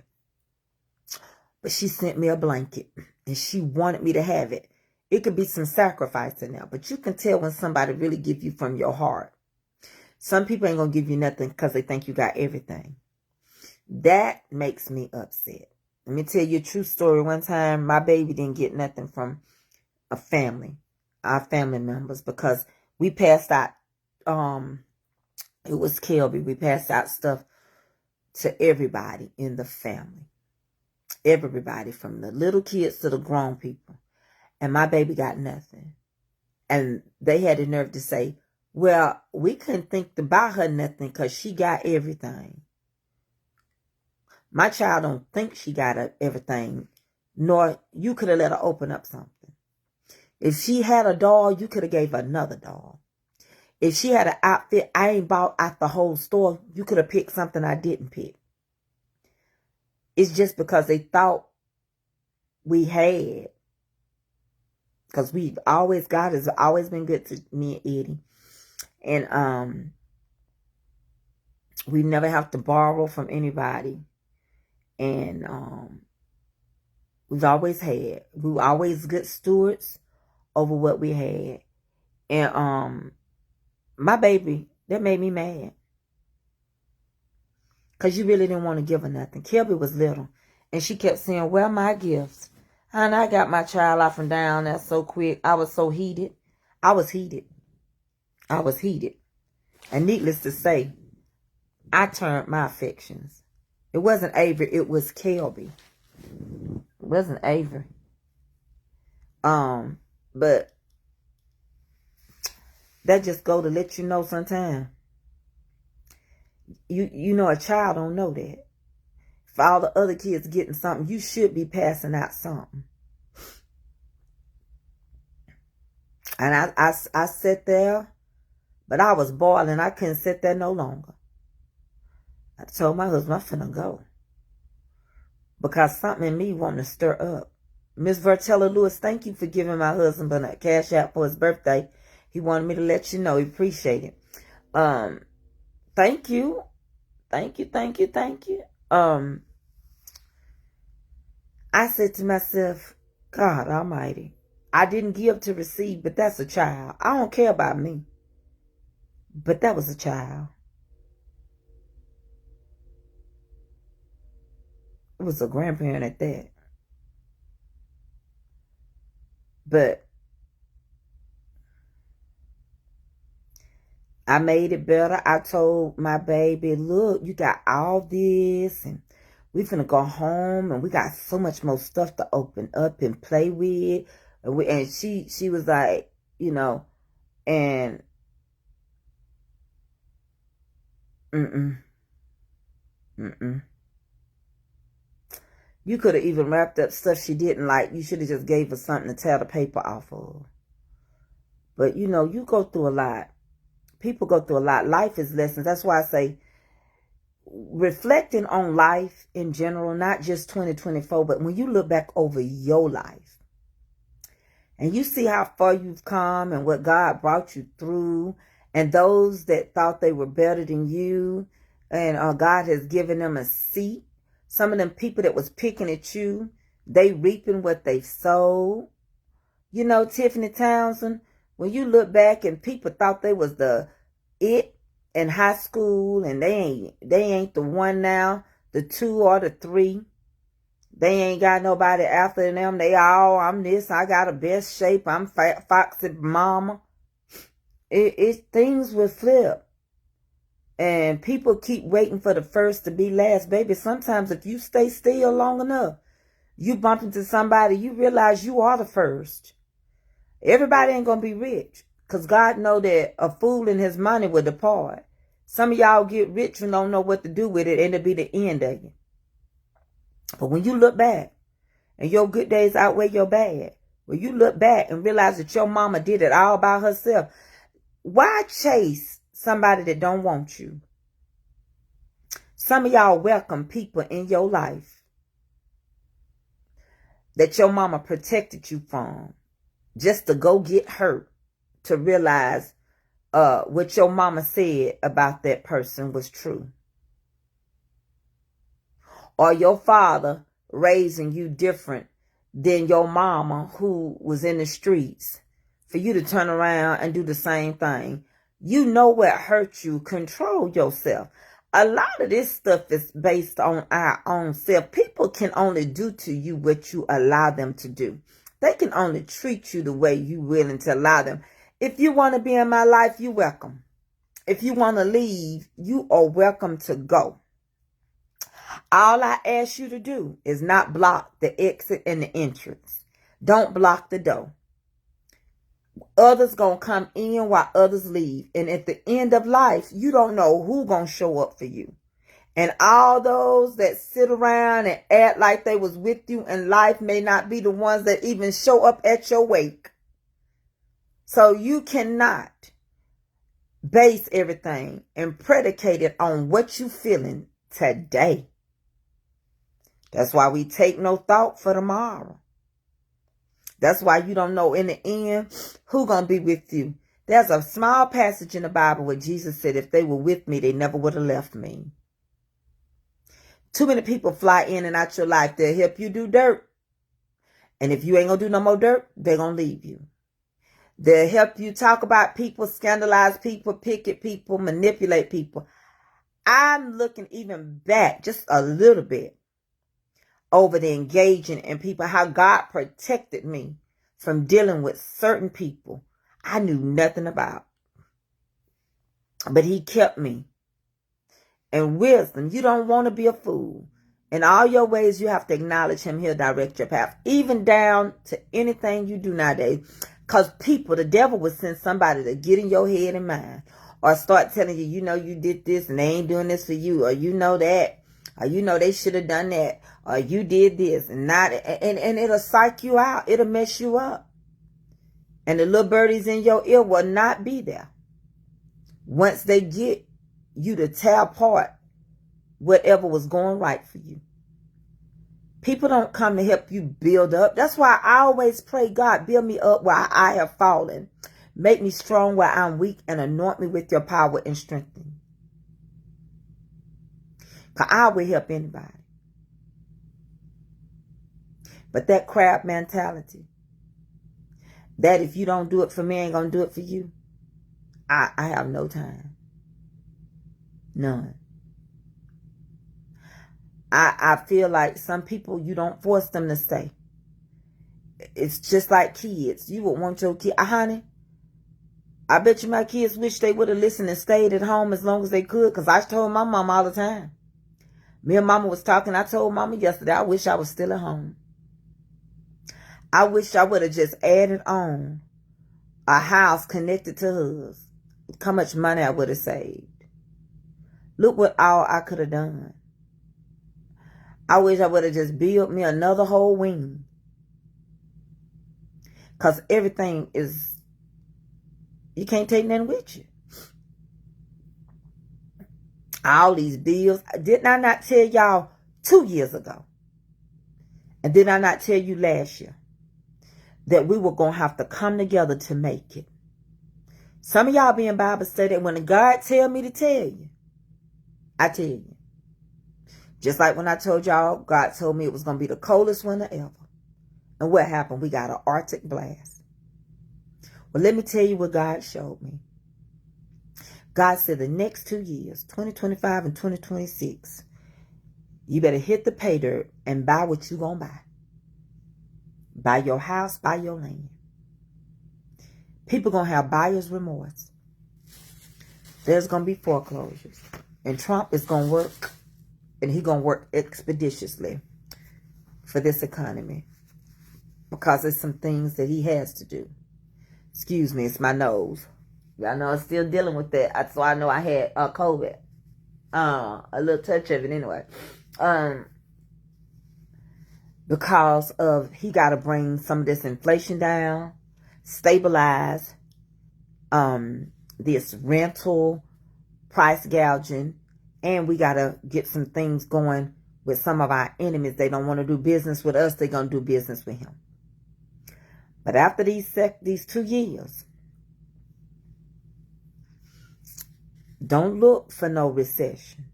But she sent me a blanket, and she wanted me to have it. It could be some sacrifice in there, but you can tell when somebody really give you from your heart. Some people ain't going to give you nothing because they think you got everything. That makes me upset. Let me tell you a true story. One time, my baby didn't get nothing from our family members, because we passed out, it was Kelby. We passed out stuff to everybody in the family. Everybody, from the little kids to the grown people. And my baby got nothing. And they had the nerve to say, well, we couldn't think to buy her nothing because she got everything. My child don't think she got everything, nor you could have let her open up something. If she had a doll, you could have gave her another doll. If she had an outfit I ain't bought out the whole store, you could have picked something I didn't pick. It's just because they thought we had. Because God has always been good to me and Eddie. And we never have to borrow from anybody. And we've always had. We were always good stewards over what we had. And my baby, that made me mad. Because you really didn't want to give her nothing. Kelby was little. And she kept saying, where are my gifts? And I got my child off and down there so quick. I was so heated. I was heated. And needless to say, I turned my affections. It wasn't Avery, it was Kelby. It wasn't Avery. But that just go to let you know sometimes. You know a child don't know that. If all the other kids getting something, you should be passing out something. And I sat there, but I was boiling. I couldn't sit there no longer. I told my husband, I'm finna go. Because something in me wanted to stir up. Miss Vertella Lewis, thank you for giving my husband a cash out for his birthday. He wanted me to let you know. He appreciate it. Thank you. Thank you. I said to myself, God Almighty, I didn't give to receive, but that's a child. I don't care about me. But that was a child. It was a grandparent at that. But I made it better. I told my baby, look, you got all this, and we finna go home, and we got so much more stuff to open up and play with. And she was like, you know, and mm-mm. You could have even wrapped up stuff she didn't like. You should have just gave her something to tear the paper off of. But, you know, you go through a lot. People go through a lot. Life is lessons. That's why I say reflecting on life in general, not just 2024, but when you look back over your life and you see how far you've come and what God brought you through, and those that thought they were better than you, and God has given them a seat. Some of them people that was picking at you, they reaping what they sowed. You know, Tiffany Townsend, when you look back and people thought they was the it in high school, and they ain't the one now, the 2 or the 3. They ain't got nobody after them. They all, I'm this, I got a best shape, I'm fat, foxy mama. Things will flip. And people keep waiting for the first to be last. Baby, sometimes if you stay still long enough, you bump into somebody, you realize you are the first. Everybody ain't gonna be rich, because God know that a fool and his money will depart. Some of y'all get rich and don't know what to do with it, and it'll be the end of you. But when you look back and your good days outweigh your bad, when you look back and realize that your mama did it all by herself, why chase somebody that don't want you? Some of y'all welcome people in your life that your mama protected you from, just to go get hurt, to realize what your mama said about that person was true. Or your father raising you different than your mama who was in the streets, for you to turn around and do the same thing. You know what hurt you. Control yourself. A lot of this stuff is based on our own self. People can only do to you what you allow them to do. They can only treat you the way you're willing to allow them. If you want to be in my life, you're welcome. If you want to leave, you are welcome to go. All I ask you to do is not block the exit and the entrance. Don't block the door. Others gonna come in while others leave. And at the end of life, you don't know who gonna show up for you. And all those that sit around and act like they was with you in life may not be the ones that even show up at your wake. So you cannot base everything and predicate it on what you feeling today. That's why we take no thought for tomorrow. That's why you don't know in the end who gonna be with you. There's a small passage in the Bible where Jesus said, if they were with me, they never would have left me. Too many people fly in and out your life. They'll help you do dirt. And if you ain't gonna do no more dirt, they're gonna leave you. They'll help you talk about people, scandalize people, pick at people, manipulate people. I'm looking even back just a little bit over the engaging in people, how God protected me from dealing with certain people I knew nothing about. But he kept me. And wisdom, you don't want to be a fool. In all your ways, you have to acknowledge him. He'll direct your path, even down to anything you do nowadays. Because people, the devil will send somebody to get in your head and mind, or start telling you, you know, you did this and they ain't doing this for you, or you know that, or you know they should have done that, or you did this and not, and it'll psych you out. It'll mess you up. And the little birdies in your ear will not be there once they get you to tear apart whatever was going right for you. People don't come to help you build up. That's why I always pray, God, build me up where I have fallen. Make me strong where I'm weak, and anoint me with your power and strength. Because I will help anybody. But that crab mentality, that if you don't do it for me, I ain't going to do it for you, I have no time. None. I feel like some people, you don't force them to stay. It's just like kids. You would want your kid, honey. I bet you my kids wish they would have listened and stayed at home as long as they could. Because I told my mom all the time. Me and mama was talking. I told mama yesterday, I wish I was still at home. I wish I would have just added on a house connected to hers. Look how much money I would have saved. Look what all I could have done. I wish I would have just built me another whole wing. Because everything is, you can't take nothing with you. All these bills. Didn't I not tell y'all 2 years ago? And did I not tell you last year that we were going to have to come together to make it? Some of y'all be in Bible study, when God tell me to tell you, I tell you. Just like when I told y'all, God told me it was going to be the coldest winter ever. And what happened? We got an Arctic blast. Well, let me tell you what God showed me. God said the next 2 years, 2025 and 2026, you better hit the pay dirt and buy what you going to buy. Buy your house, buy your land. People going to have buyer's remorse. There's going to be foreclosures. And Trump is going to work, and he's going to work expeditiously for this economy. Because there's some things that he has to do. Excuse me, it's my nose. Y'all know I'm still dealing with that. So I know I had COVID. A little touch of it anyway. Because of, he got to bring some of this inflation down. Stabilize this rental price gouging. And we got to get some things going with some of our enemies. They don't want to do business with us. They're going to do business with him. But after these 2 years, don't look for no recession,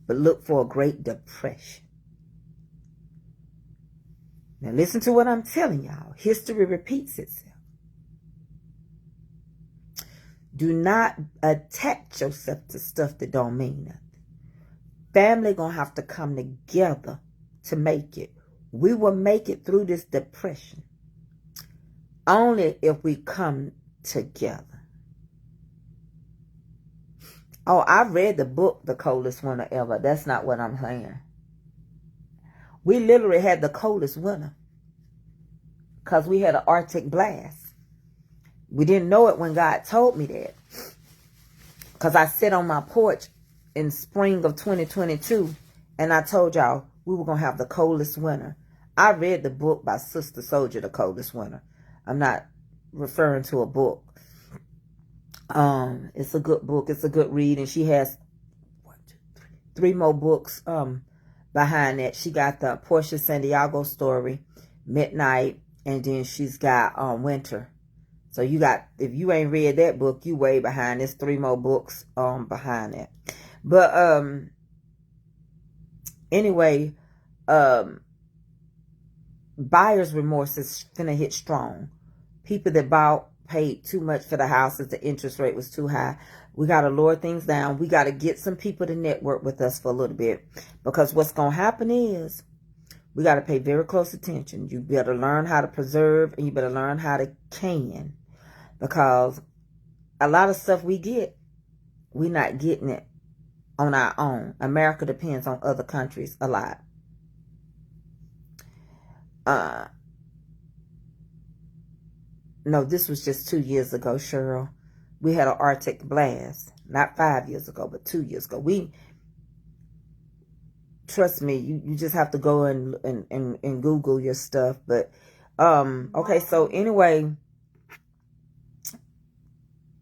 but look for a Great Depression. Now listen to what I'm telling y'all. History repeats itself. Do not attach yourself to stuff that don't mean nothing. Family gonna have to come together to make it. We will make it through this depression only if we come together. Oh, I read the book, The Coldest Winter Ever. That's not what I'm saying. We literally had the coldest winter because we had an Arctic blast. We didn't know it when God told me that, because I sat on my porch in spring of 2022 and I told y'all we were going to have the coldest winter. I read the book by Sister Soldier, The Coldest Winter. I'm not referring to a book. It's a good book. It's a good read. And she has 3 more books behind that. She got the Portia Santiago story, Midnight, and then she's got Winter. So you got, if you ain't read that book, you way behind. There's 3 more books behind that. But anyway, buyer's remorse is finna hit strong. People that paid too much for the houses, the interest rate was too high. We got to lower things down. We got to get some people to network with us for a little bit. Because what's going to happen is we got to pay very close attention. You better learn how to preserve, and you better learn how to can. Because a lot of stuff we get, we're not getting it on our own. America depends on other countries a lot. No, this was just 2 years ago, Cheryl. We had an Arctic blast. Not 5 years ago, but 2 years ago. Trust me, you just have to go and Google your stuff. But, okay, so anyway,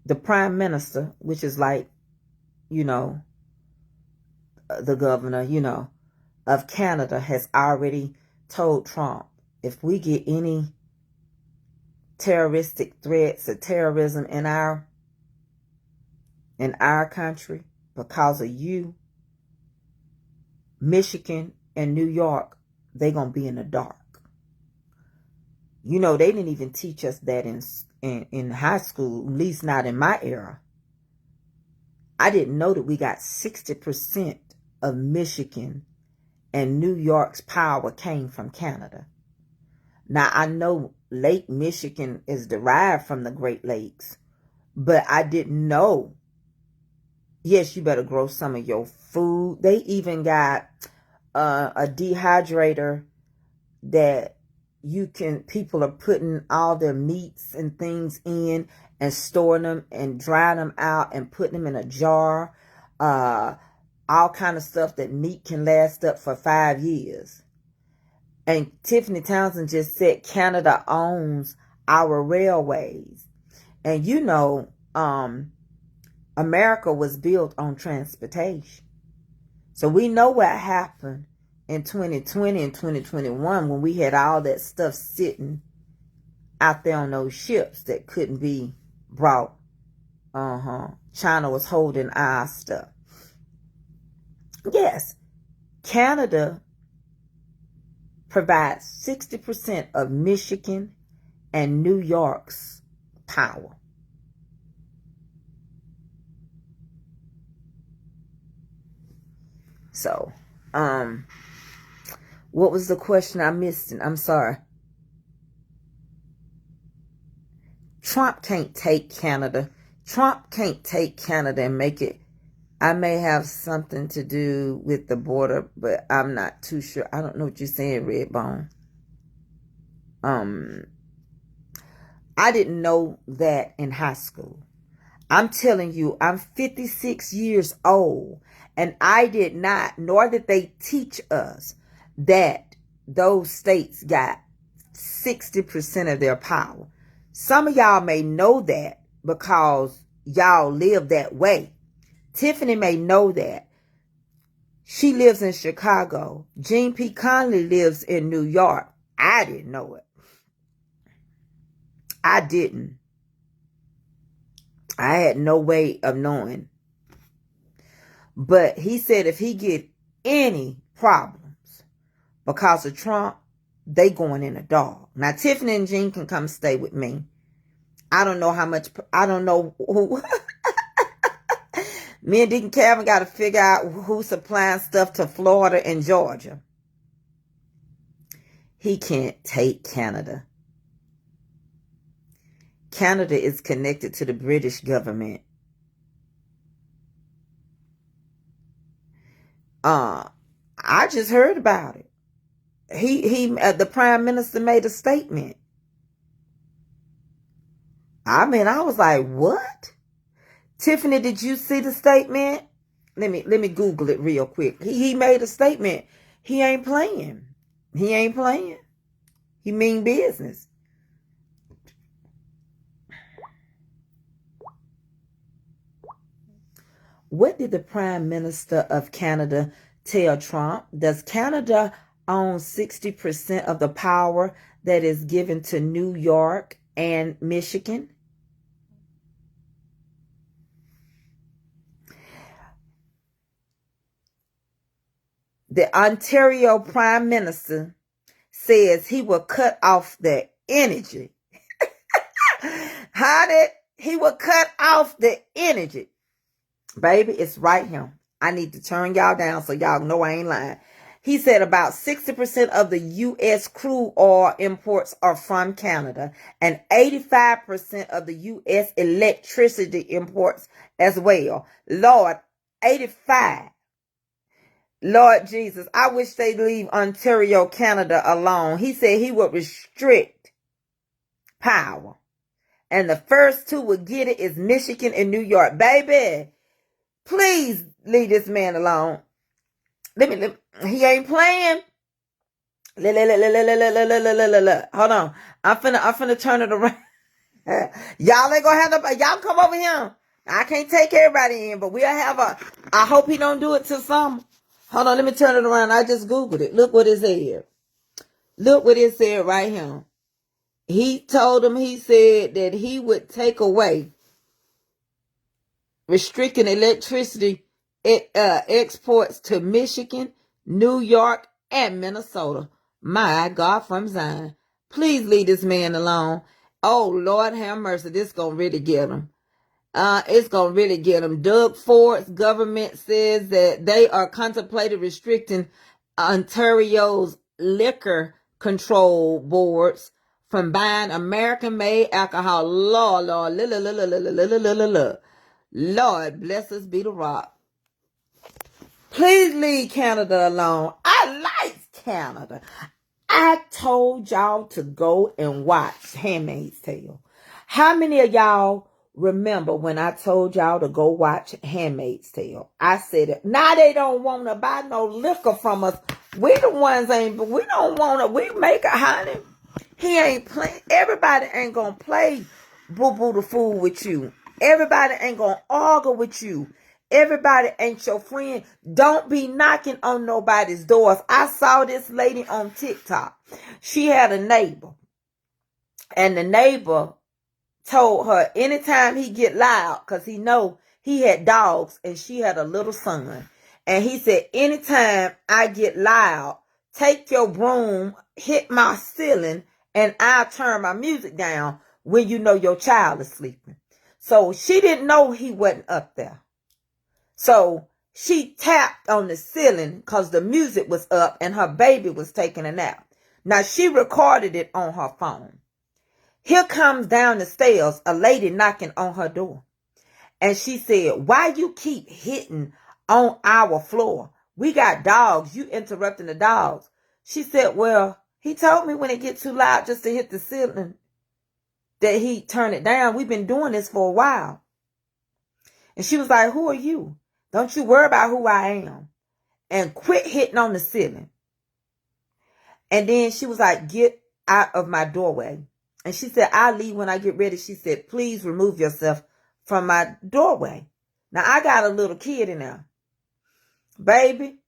the Prime Minister, which is like, you know, the governor, you know, of Canada has already told Trump, if we get any terroristic threats or terrorism in our country because of you, Michigan and New York, they're going to be in the dark. You know, they didn't even teach us that in high school, at least not in my era. I didn't know that we got 60% of Michigan and New York's power came from Canada. Now, I know Lake Michigan is derived from the Great Lakes, but I didn't know. Yes, you better grow some of your food. They even got a dehydrator that people are putting all their meats and things in and storing them and drying them out and putting them in a jar. All kind of stuff that meat can last up for 5 years. And Tiffany Townsend just said Canada owns our railways. And you know, America was built on transportation. So we know what happened in 2020 and 2021 when we had all that stuff sitting out there on those ships that couldn't be brought. China was holding our stuff. Yes, Canada provides 60% of Michigan and New York's power. So, what was the question I missed? I'm sorry. Trump can't take Canada. Trump can't take Canada and make it. I may have something to do with the border, but I'm not too sure. I don't know what you're saying, Redbone. I didn't know that in high school. I'm telling you, I'm 56 years old, and I did not, nor did they teach us that those states got 60% of their power. Some of y'all may know that because y'all live that way. Tiffany may know that. She lives in Chicago. Jean P. Conley lives in New York. I didn't know it. I didn't. I had no way of knowing. But he said if he get any problems because of Trump, they going in the dog. Now, Tiffany and Jean can come stay with me. I don't know how much, I don't know who. Me and Deacon Calvin got to figure out who's supplying stuff to Florida and Georgia. He can't take Canada. Canada is connected to the British government. I just heard about it. The Prime Minister made a statement. I mean, I was like, what? Tiffany, did you see the statement? Let me Google it real quick. He made a statement. He ain't playing. He ain't playing. He mean business. What did the Prime Minister of Canada tell Trump? Does Canada own 60% of the power that is given to New York and Michigan? The Ontario Prime Minister says he will cut off the energy. He will cut off the energy. Baby, it's right here. I need to turn y'all down so y'all know I ain't lying. He said about 60% of the U.S. crude oil imports are from Canada, and 85% of the U.S. electricity imports as well. Lord, 85. Lord Jesus, I wish they'd leave Ontario, Canada alone. He said he would restrict power. And the first two would get it is Michigan and New York. Baby, please leave this man alone. He ain't playing. Hold on. I'm finna turn it around. Y'all ain't gonna have y'all come over here. I can't take everybody in, but we'll have I hope he don't do it till some. Hold on, let me turn it around. I just Googled it. Look what it said. Look what it said right here. He told him, he said that he would take away restricting electricity exports to Michigan, New York, and Minnesota. My God from Zion. Please leave this man alone. Oh, Lord have mercy. This gonna really get him. It's gonna really get him. Doug Ford's government says that they are contemplating restricting Ontario's liquor control boards from buying American-made alcohol. Lord, Lord, bless us be the rock. Please leave Canada alone. I like Canada. I told y'all to go and watch Handmaid's Tale. How many of y'all remember when I told y'all to go watch Handmaid's Tale? I said it. Now they don't want to buy no liquor from us. We the ones we don't want to. We make a honey. He ain't playing. Everybody ain't gonna play boo-boo the fool with you. Everybody ain't gonna argue with you. Everybody ain't your friend. Don't be knocking on nobody's doors. I saw this lady on TikTok. She had a neighbor. And the neighbor told her anytime he get loud, because he know he had dogs and she had a little son. And he said, anytime I get loud, take your broom, hit my ceiling, and I'll turn my music down when you know your child is sleeping. So she didn't know he wasn't up there. So she tapped on the ceiling because the music was up and her baby was taking a nap. Now she recorded it on her phone. Here comes down the stairs a lady knocking on her door. And she said, why you keep hitting on our floor? We got dogs. You interrupting the dogs. She said, well, he told me when it gets too loud just to hit the ceiling that he turn it down. We've been doing this for a while. And she was like, who are you? Don't you worry about who I am. And quit hitting on the ceiling. And then she was like, get out of my doorway. And she said, I'll leave when I get ready. She said, please remove yourself from my doorway. Now, I got a little kid in there. Baby,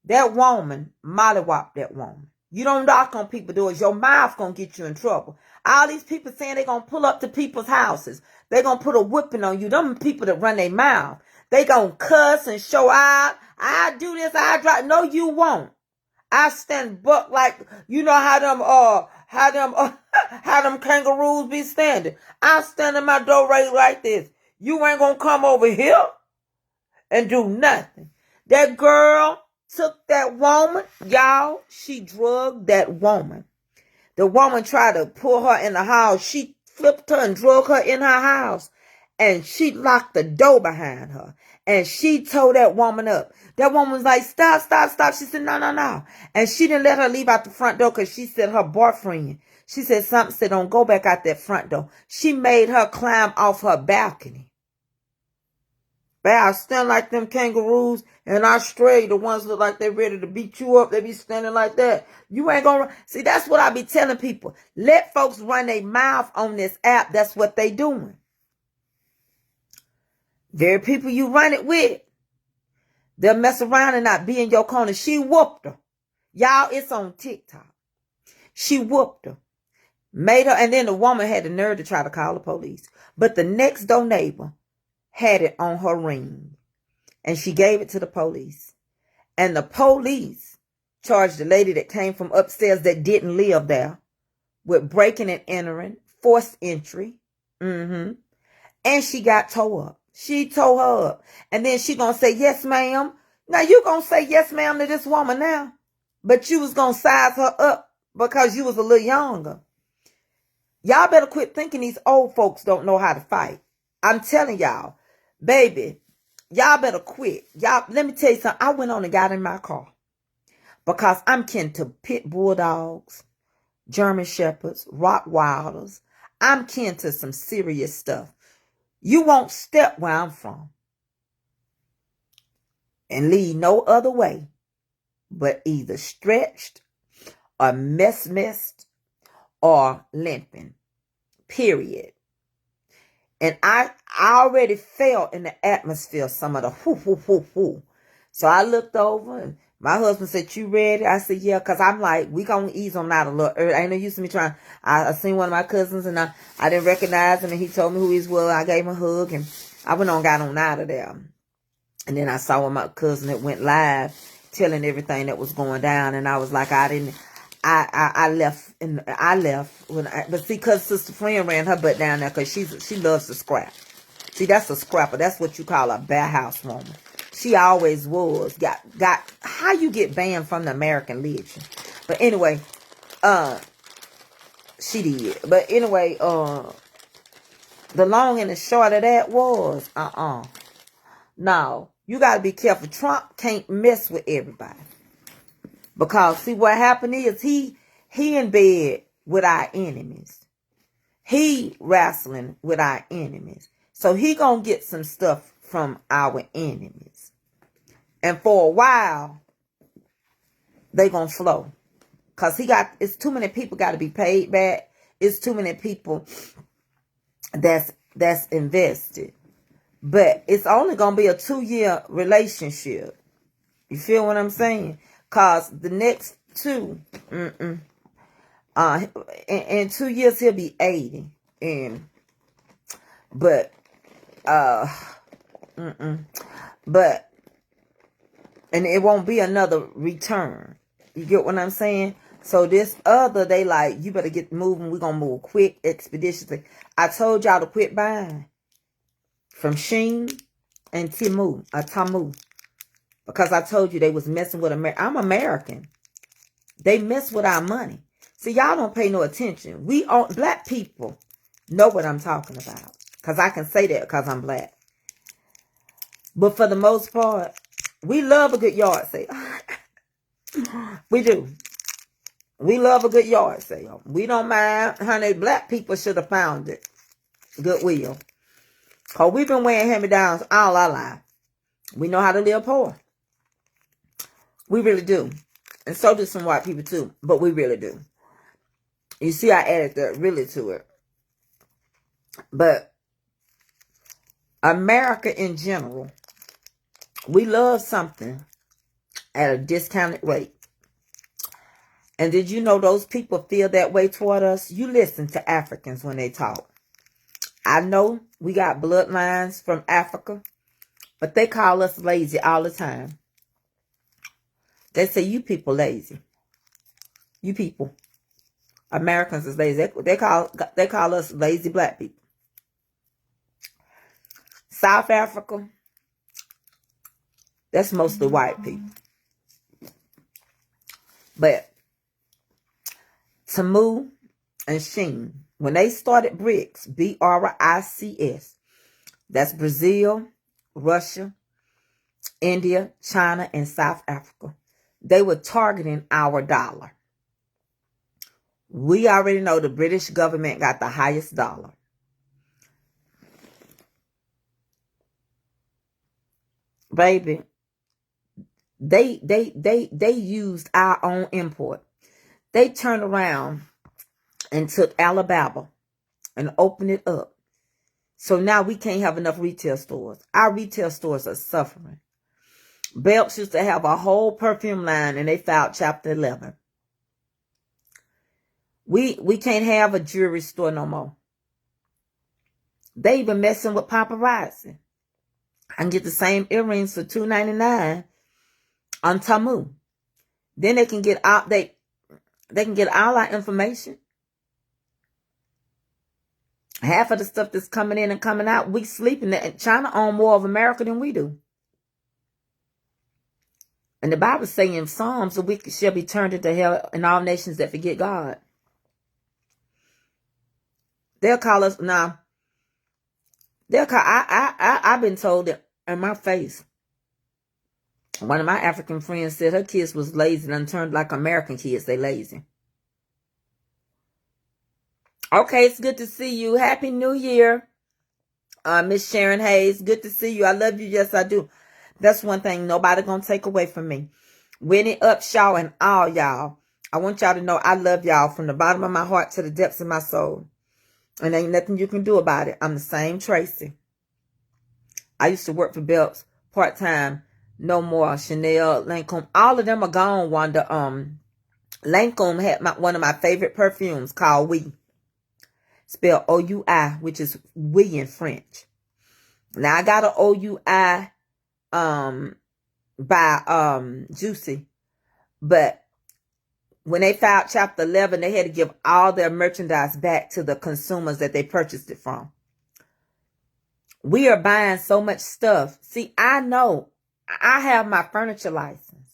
that woman, mollywop that woman. You don't knock on people's doors. Your mouth going to get you in trouble. All these people saying they're going to pull up to people's houses. They're going to put a whipping on you. Them people that run their mouth. They going to cuss and show out. I do this, I drive. No, you won't. I stand buck like, you know how them kangaroos be standing. I stand in my doorway like this. You ain't gonna come over here and do nothing. That girl took that woman, y'all. She drugged that woman. The woman tried to pull her in the house. She flipped her and drug her in her house. And she locked the door behind her. And she told that woman up. That woman was like, stop, stop, stop. She said, no, no, no. And she didn't let her leave out the front door because she said her boyfriend. She said something, said don't go back out that front door. She made her climb off her balcony. But I stand like them kangaroos in Australia. The ones look like they're ready to beat you up. They be standing like that. You ain't gonna see. That's what I be telling people. Let folks run their mouth on this app. That's what they doing. Very people you run it with, they'll mess around and not be in your corner. She whooped her. Y'all, it's on TikTok. She whooped her. Made her, and then the woman had the nerve to try to call the police. But the next door neighbor had it on her ring. And she gave it to the police. And the police charged the lady that came from upstairs that didn't live there with breaking and entering, forced entry. And she got towed up. She tore her up. And then she gonna say, yes, ma'am. Now you gonna say yes, ma'am to this woman now. But you was gonna size her up because you was a little younger. Y'all better quit thinking these old folks don't know how to fight. I'm telling y'all, baby, y'all better quit. Y'all, let me tell you something. I went on and got in my car because I'm kin to pit bulldogs, German shepherds, Rottweilers. I'm kin to some serious stuff. You won't step where I'm from and lead no other way but either stretched or messed or limping, period. And I already felt in the atmosphere some of the whoo, whoo, whoo, whoo. So I looked over and my husband said, you ready? I said, yeah, because I'm like, we going to ease on out a little early. Ain't no use to me trying. I seen one of my cousins and I didn't recognize him and he told me who he was. I gave him a hug and I went on, got on out of there. And then I saw one of my cousin that went live telling everything that was going down. And I was like, I left but see, cause Sister Friend ran her butt down there because she loves to scrap. See, that's a scrapper. That's what you call a bad house woman. She always was. Got how you get banned from the American Legion. But anyway, She did. But anyway, the long and the short of that was, no, you got to be careful. Trump can't mess with everybody. Because, see, what happened is he in bed with our enemies. He wrestling with our enemies. So he gonna get some stuff from our enemies. And for a while, they gonna flow. Because it's too many people got to be paid back. It's too many people that's invested. But it's only going to be a 2-year relationship. You feel what I'm saying? Because the next two, in 2 years, he'll be 80. But it won't be another return. You get what I'm saying? So this other, they like, you better get moving. We're going to move quick, expeditiously. I told y'all to quit buying from Shein and Tamu. Because I told you they was messing with America. I'm American. They mess with our money. See, y'all don't pay no attention. Black people know what I'm talking about. Because I can say that because I'm black. But for the most part, we love a good yard sale. We do. We love a good yard sale. We don't mind. Honey, black people should have found it. Goodwill. Because we've been wearing hand-me-downs all our life. We know how to live poor. We really do. And so do some white people too. But we really do. You see, I added that really to it. But America in general, we love something at a discounted rate. And did you know those people feel that way toward us? You listen to Africans when they talk. I know we got bloodlines from Africa, but they call us lazy all the time. They say, you people lazy. You people. Americans is lazy. They call us lazy black people. South Africa, that's mostly white people. But Tamu and Shein, when they started BRICS, BRICS, that's Brazil, Russia, India, China, and South Africa. They were targeting our dollar. We already know the British government got the highest dollar. Baby, they used our own import. They turned around and took Alabama and opened it up. So now we can't have enough retail stores. Our retail stores are suffering. Belts used to have a whole perfume line and they filed Chapter 11. We can't have a jewelry store no more. They even messing with paparazzi. I can get the same earrings for $2.99 on Tamu. Then they can get out. They can get all our information. Half of the stuff that's coming in and coming out, we sleeping. And China own more of America than we do. And the Bible saying in Psalms, the wicked shall be turned into hell, and all nations that forget God. They'll call us now. I've been told that in my face. One of my African friends said her kids was lazy and turned like American kids. They lazy. Okay, it's good to see you. Happy New Year, Miss Sharon Hayes. Good to see you. I love you. Yes, I do. That's one thing nobody gonna take away from me. Winnie Upshaw and all y'all. I want y'all to know I love y'all from the bottom of my heart to the depths of my soul. And ain't nothing you can do about it. I'm the same Tracy. I used to work for Belts part-time. No more. Chanel, Lancome. All of them are gone, Wanda. Lancome had one of my favorite perfumes called We. Spelled O-U-I, which is we in French. Now I got an O-U-I by Juicy. But when they filed Chapter 11, they had to give all their merchandise back to the consumers that they purchased it from. We are buying so much stuff. See, I know I have my furniture license.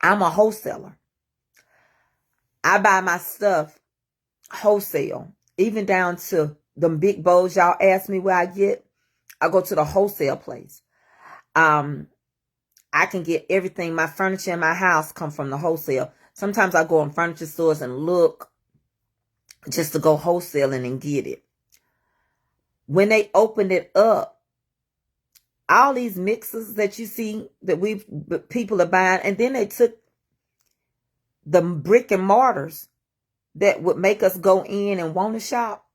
I'm a wholesaler. I buy my stuff wholesale, even down to them big bowls y'all ask me where I get. I go to the wholesale place. I can get everything. My furniture in my house come from the wholesale. Sometimes I go in furniture stores and look just to go wholesaling and get it. When they opened it up, all these mixers that you see that people are buying, and then they took the brick and mortars that would make us go in and want to shop.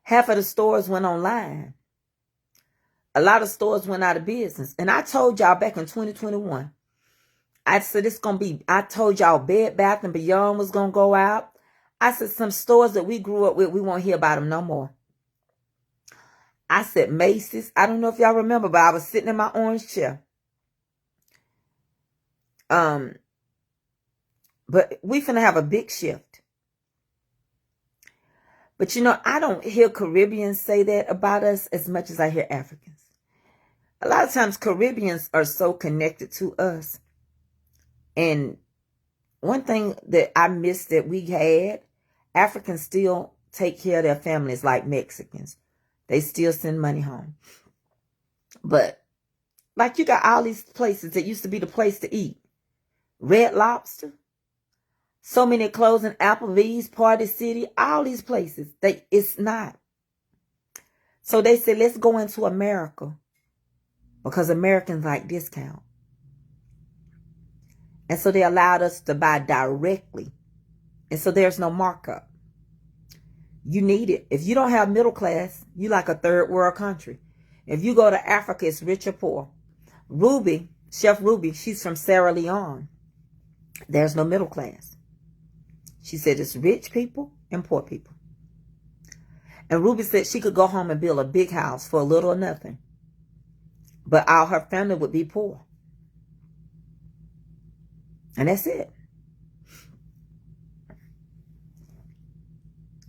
Half of the stores went online. A lot of stores went out of business. And I told y'all back in 2021, I said I told y'all Bed Bath & Beyond was going to go out. I said some stores that we grew up with, we won't hear about them no more. I said Macy's. I don't know if y'all remember, but I was sitting in my orange chair. But we finna have a big shift. But I don't hear Caribbeans say that about us as much as I hear Africans. A lot of times Caribbeans are so connected to us. And one thing that I miss that we had, Africans still take care of their families like Mexicans. They still send money home. But like you got all these places that used to be the place to eat. Red Lobster. So many closing, Applebee's, Party City, all these places. It's not. So they said, let's go into America. Because Americans like discount. And so they allowed us to buy directly. And so there's no markup. You need it. If you don't have middle class, you like a third world country. If you go to Africa, it's rich or poor. Ruby, Chef Ruby, she's from Sierra Leone. There's no middle class. She said it's rich people and poor people. And Ruby said she could go home and build a big house for a little or nothing. But all her family would be poor. And that's it.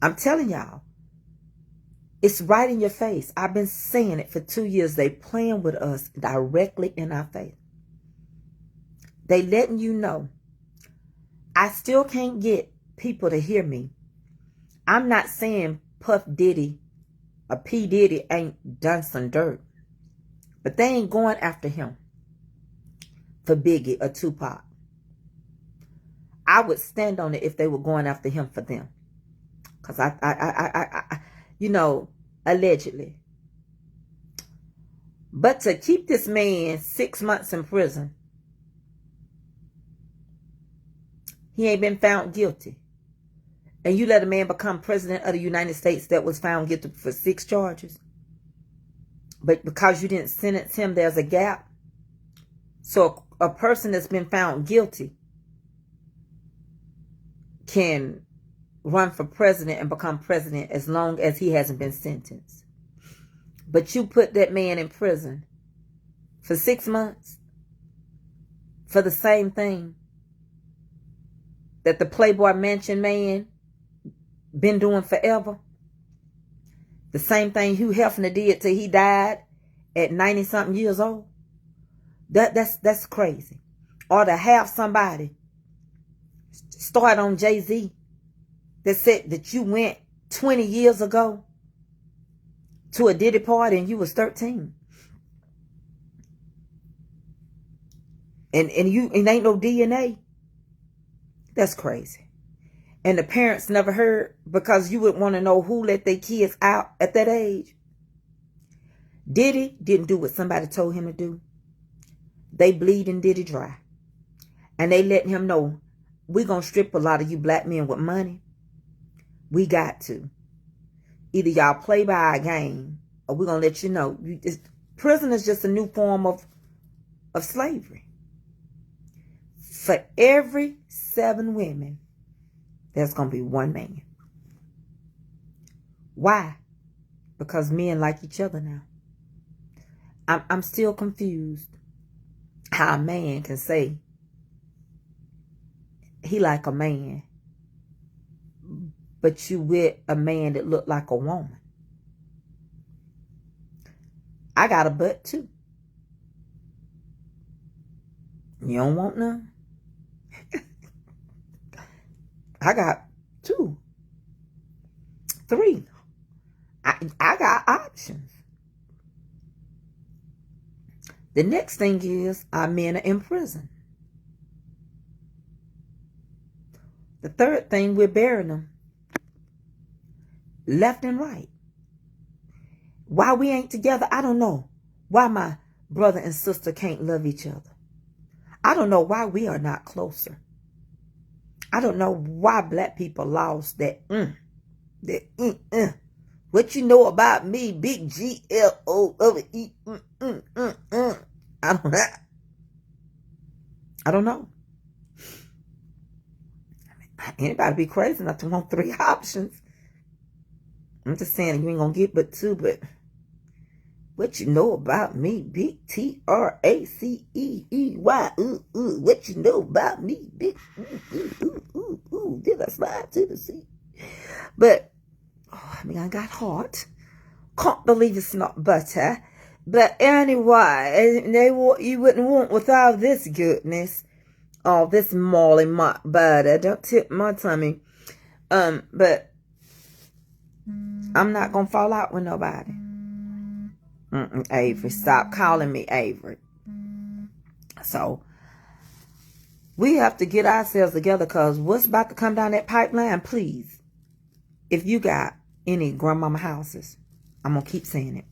I'm telling y'all, it's right in your face. I've been saying it for 2 years. They playing with us directly in our face. They letting you know. I still can't get people to hear me. I'm not saying Puff Diddy or P. Diddy ain't done some dirt. But they ain't going after him for Biggie or Tupac. I would stand on it if they were going after him for them. Because allegedly. But to keep this man 6 months in prison, he ain't been found guilty. And you let a man become president of the United States that was found guilty for 6 charges. But because you didn't sentence him, there's a gap. So a person that's been found guilty can run for president and become president as long as he hasn't been sentenced. But you put that man in prison for 6 months for the same thing that the Playboy Mansion man been doing forever. The same thing Hugh Hefner did till he died at 90-something years old. That's crazy. Or to have somebody start on Jay-Z that said that you went 20 years ago to a Diddy party and you was 13. And ain't no DNA. That's crazy. And the parents never heard because you would want to know who let their kids out at that age. Diddy didn't do what somebody told him to do. They bleeding Diddy dry. And they letting him know, we're going to strip a lot of you black men with money. We got to. Either y'all play by our game or we're going to let you know. Prison is just a new form of slavery. For every 7 women, there's going to be 1 man. Why? Because men like each other now. I'm still confused how a man can say he like a man, but you with a man that look like a woman. I got a butt too. You don't want none? I got 2, 3. I got options. The next thing is our men are in prison. The third thing, we're burying them left and right. Why we ain't together, I don't know. Why my brother and sister can't love each other. I don't know why we are not closer. I don't know why black people lost that What you know about me, big G-L-O-V-E. I don't know. Anybody be crazy enough to want 3 options? I'm just saying you ain't gonna get but 2, but what you know about me, big T-R-A-C-E-E-Y. What you know about me, big did I slide to the sea? But I got hot. Can't believe it's not butter. But anyway, you wouldn't want without this goodness. Oh, this Molly butter. Don't tip my tummy. But I'm not gonna fall out with nobody. Avery, stop calling me Avery. So we have to get ourselves together, because what's about to come down that pipeline, please. If you got any grandmama houses, I'm gonna keep saying it.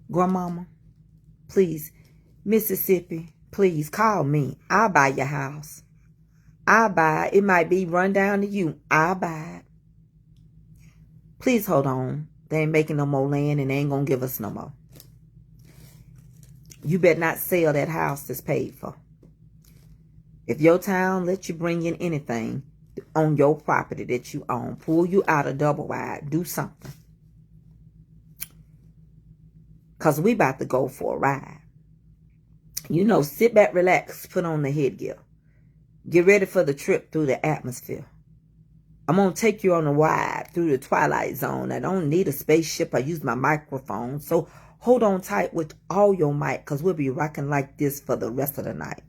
Grandmama, please, Mississippi, please call me. I'll buy your house. I'll buy it. It might be run down to you. I'll buy it. Please hold on. They ain't making no more land, and they ain't gonna give us no more. You better not sell that house that's paid for. If your town lets you bring in anything on your property that you own, pull you out of double wide, do something. Because we about to go for a ride. You know, sit back, relax, put on the headgear. Get ready for the trip through the atmosphere. I'm going to take you on a ride through the twilight zone. I don't need a spaceship. I use my microphone. So hold on tight with all your mic, because we'll be rocking like this for the rest of the night.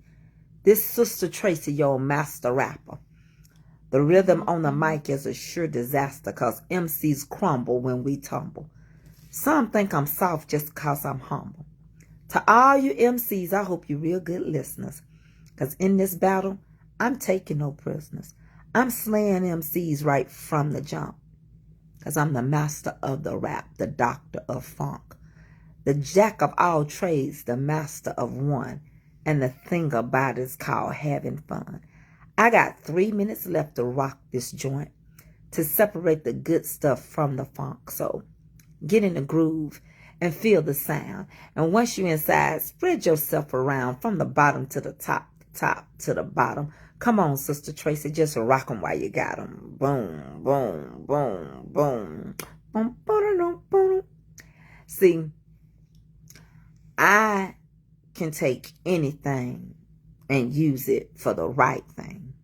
This Sister Tracy, your master rapper. The rhythm on the mic is a sure disaster, because MCs crumble when we tumble. Some think I'm soft just because I'm humble. To all you MCs, I hope you're real good listeners, because in this battle, I'm taking no prisoners. I'm slaying MCs right from the jump, because I'm the master of the rap, the doctor of funk, the jack of all trades, the master of one, and the thing about it is called having fun. I got 3 minutes left to rock this joint, to separate the good stuff from the funk. So get in the groove and feel the sound. And once you're inside, spread yourself around from the bottom to the top to the bottom. Come on, Sister Tracy, just rock them while you got them. Boom, boom, boom, boom. Boom, boom, boom. See, I can take anything and use it for the right thing.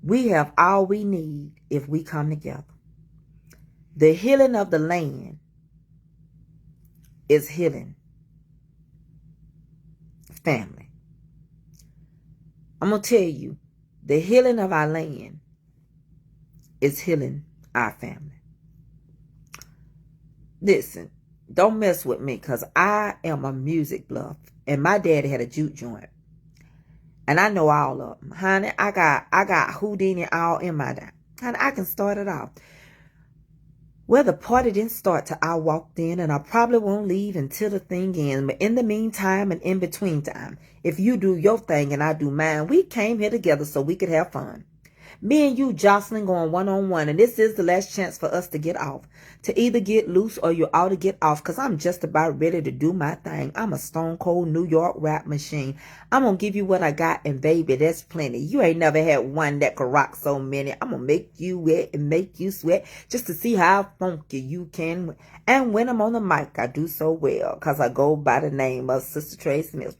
We have all we need if we come together. The healing of the land is healing family. I'm going to tell you, the healing of our land is healing our family. Listen, don't mess with me, because I am a music bluff, and my daddy had a juke joint, and I know all of them. Honey, I got Houdini all in my day. Honey, I can start it off. Well, the party didn't start till I walked in, and I probably won't leave until the thing ends. But in the meantime and in between time, if you do your thing and I do mine, we came here together so we could have fun. Me and you jostling going one-on-one, and this is the last chance for us to get off. To either get loose or you ought to get off, because I'm just about ready to do my thing. I'm a stone cold New York rap machine. I'm going to give you what I got, and baby, that's plenty. You ain't never had one that could rock so many. I'm going to make you wet and make you sweat just to see how funky you can. And when I'm on the mic, I do so well, because I go by the name of Sister Tracy Mills.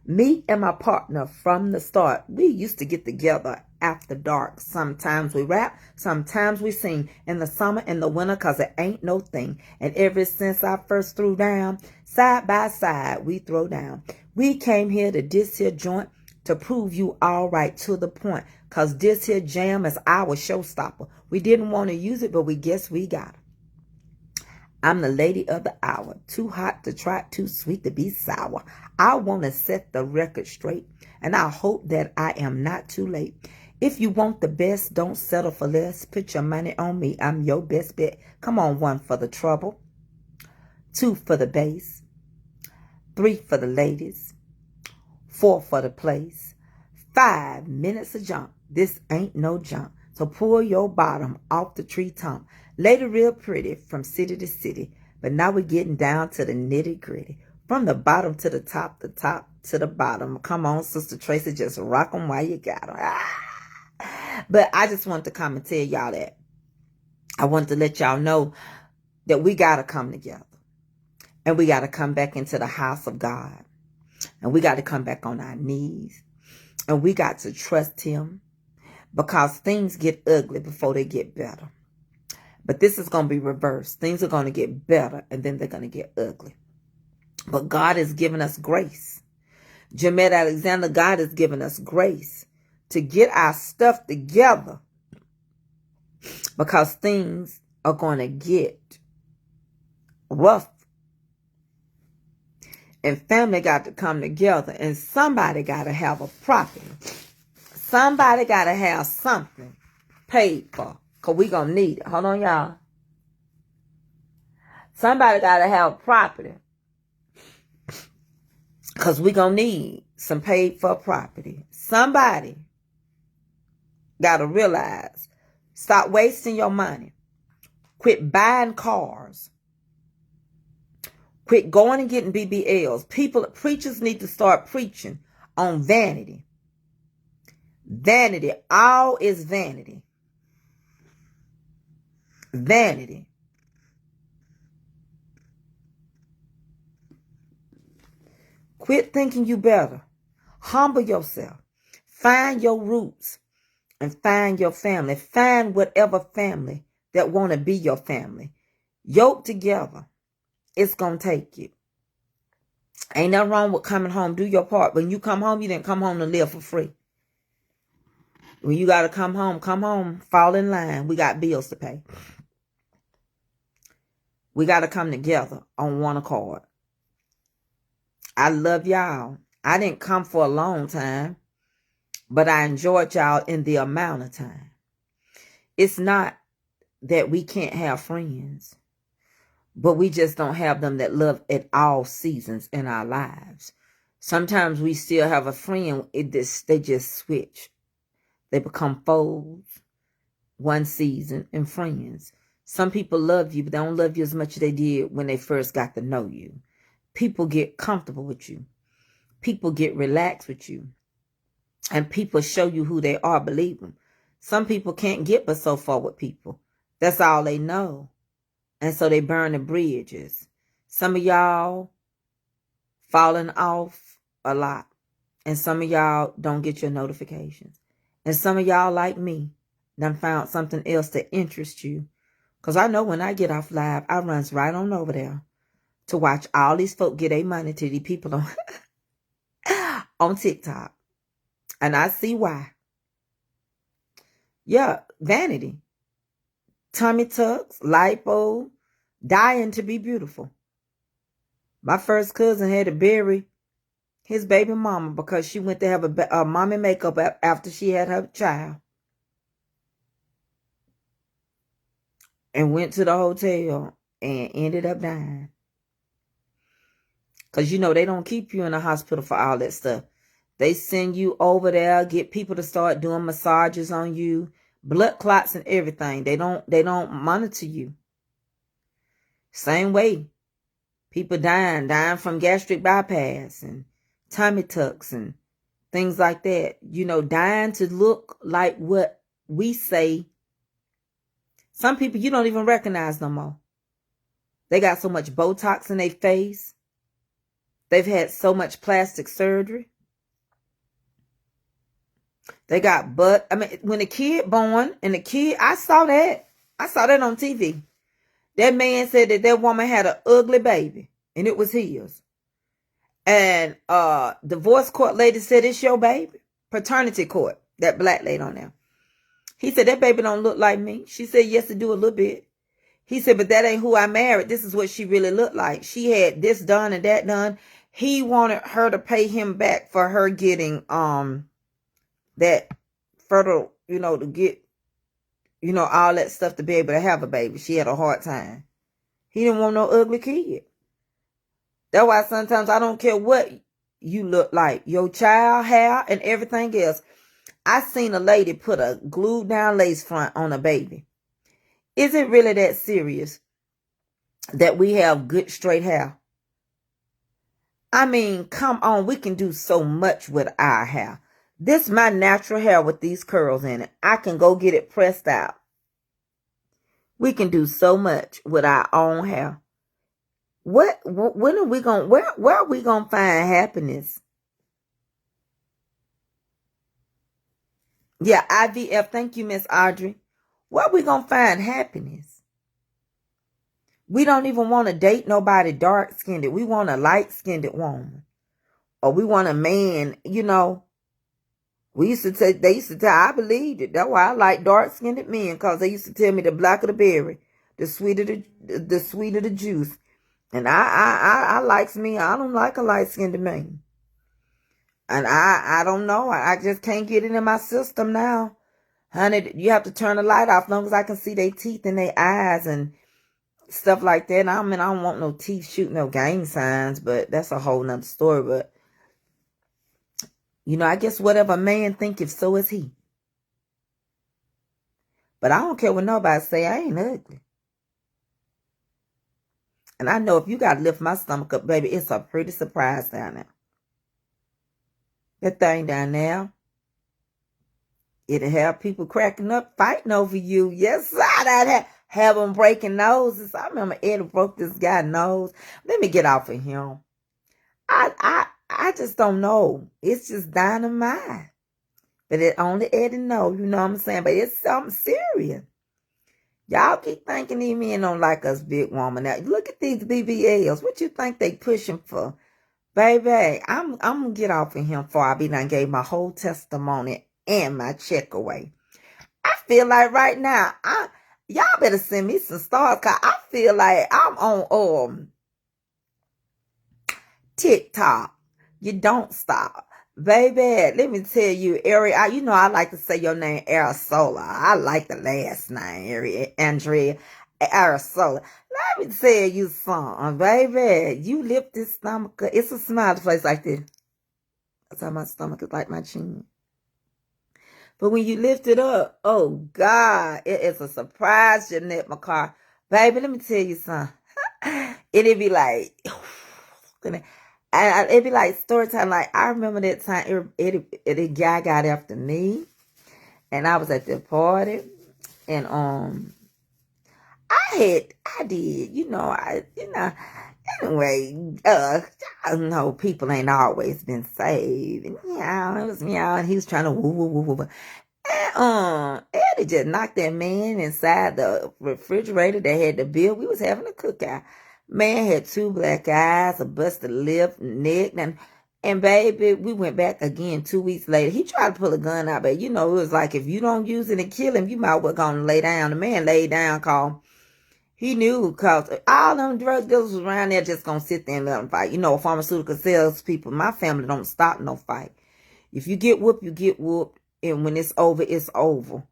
Me and my partner from the start, we used to get together after dark. Sometimes we rap, sometimes we sing in the summer and the winter because it ain't no thing. And ever since I first threw down, side by side we throw down. We came here to this here joint to prove you all right to the point because this here jam is our showstopper. We didn't want to use it, but we guess we got it. I'm the lady of the hour. Too hot to try, too sweet to be sour. I want to set the record straight, and I hope that I am not too late. If you want the best, don't settle for less. Put your money on me. I'm your best bet. Come on, 1 for the trouble, 2 for the bass, 3 for the ladies, 4 for the place, 5 minutes of jump. This ain't no jump. So pull your bottom off the tree top. Lady real pretty from city to city. But now we're getting down to the nitty gritty. From the bottom to the top to the bottom. Come on, Sister Tracy, just rock them while you got them. But I just wanted to come and tell y'all that. I wanted to let y'all know that we got to come together. And we got to come back into the house of God. And we got to come back on our knees. And we got to trust him. Because things get ugly before they get better. But this is going to be reversed. Things are going to get better and then they're going to get ugly. But God has given us grace. Jamet Alexander, God has given us grace to get our stuff together. Because things are going to get rough. And family got to come together. And somebody got to have a property. Somebody got to have something paid for. Because we going to need it. Hold on, y'all. Somebody got to have property. Because we going to need some paid for property. Somebody got to realize. Stop wasting your money. Quit buying cars. Quit going and getting BBLs. Preachers need to start preaching on vanity. Vanity. All is vanity. Vanity. Quit thinking you better. Humble yourself. Find your roots and find your family. Find whatever family that want to be your family. Yoke together. It's going to take you. Ain't nothing wrong with coming home. Do your part. When you come home, you didn't come home to live for free. When you got to come home, fall in line. We got bills to pay. We got to come together on one accord. I love y'all. I didn't come for a long time, but I enjoyed y'all in the amount of time. It's not that we can't have friends, but we just don't have them that love at all seasons in our lives. Sometimes we still have a friend, they just switch. They become foes one season and friends. Some people love you, but they don't love you as much as they did when they first got to know you. People get comfortable with you. People get relaxed with you. And people show you who they are, believe them. Some people can't get but so far with people. That's all they know. And so they burn the bridges. Some of y'all falling off a lot. And some of y'all don't get your notifications. And some of y'all, like me, done found something else to interest you. Because I know when I get off live, I runs right on over there to watch all these folk get their money to these people on, on TikTok. And I see why. Yeah, vanity. Tummy tucks, lipo, dying to be beautiful. My first cousin had to bury his baby mama because she went to have a mommy makeup after she had her child. And went to the hotel and ended up dying. Because, you know, they don't keep you in the hospital for all that stuff. They send you over there, get people to start doing massages on you, blood clots and everything. They don't monitor you. Same way. People dying from gastric bypass and tummy tucks and things like that. You know, dying to look like what we say. Some people you don't even recognize no more. They got so much Botox in their face. They've had so much plastic surgery. They got butt. I mean, when the kid born and the kid, I saw that. I saw that on TV. That man said that that woman had an ugly baby and it was his. And divorce court lady said it's your baby. Paternity court, that black lady on there. He said that baby don't look like me. She said yes, it do a little bit. He said, but that ain't who I married. This is what she really looked like. She had this done and that done. He wanted her to pay him back for her getting that fertile, to get, all that stuff to be able to have a baby. She had a hard time. He didn't want no ugly kid. That's why sometimes I don't care what you look like. Your child hair and everything else. I seen a lady put a glued down lace front on a baby. Is it really that serious that we have good straight hair? I mean, come on. We can do so much with our hair. This is my natural hair with these curls in it. I can go get it pressed out. We can do so much with our own hair. When are we going, where are we going to find happiness? Yeah, IVF. Thank you, Miss Audrey. Where are we going to find happiness? We don't even want to date nobody dark-skinned. We want a light-skinned woman. Or we want a man, they used to tell, I believed it. That's why I like dark-skinned men, because they used to tell me the blacker the berry, the sweeter the juice. And I likes me. I don't like a light-skinned man. And I don't know. I just can't get it in my system now. Honey, you have to turn the light off as long as I can see their teeth and their eyes and stuff like that. And I don't want no teeth shooting no gang signs, but that's a whole nother story. But, I guess whatever a man think, if so is he. But I don't care what nobody say. I ain't ugly. And I know if you got to lift my stomach up, baby, it's a pretty surprise down there. That thing down there, it'll have people cracking up, fighting over you. Yes, I'd have them breaking noses. I remember Eddie broke this guy's nose. Let me get off of him. I just don't know. It's just dynamite. But it only Eddie know, you know what I'm saying? But it's something serious. Y'all keep thinking these men don't like us big woman. Now, look at these BBLs. What you think they pushing for? Baby, I'm going to get off of him before I be done gave my whole testimony and my check away. I feel like right now, y'all better send me some stars, because I feel like I'm on TikTok. You don't stop. Baby, let me tell you, Ari, I like to say your name, Arisola. I like the last name, Ari, Andrea Arisola. Let me tell you something, baby. You lift this stomach up. It's a smiley face like this. That's how my stomach is like my chin. But when you lift it up, oh, God, it is a surprise, Jeanette McCarr. Baby, let me tell you something. It'd be like... And it'd be like story time. Like, I remember that time the guy got after me, and I was at the party, and I did, anyway, I know people ain't always been saved, and it was meow, and he was trying to woo woo woo woo. And Eddie just knocked that man inside the refrigerator that had the bill. We was having a cookout. Man had 2 black eyes, a busted lip, neck, and baby, we went back again 2 weeks later. He tried to pull a gun out, but it was like, if you don't use it and kill him, you might well gonna lay down. The man laid down, cause he knew, cause all them drug dealers was around there just gonna sit there and let them fight. Pharmaceutical sales people, my family don't stop no fight. If you get whooped, you get whooped, and when it's over, it's over.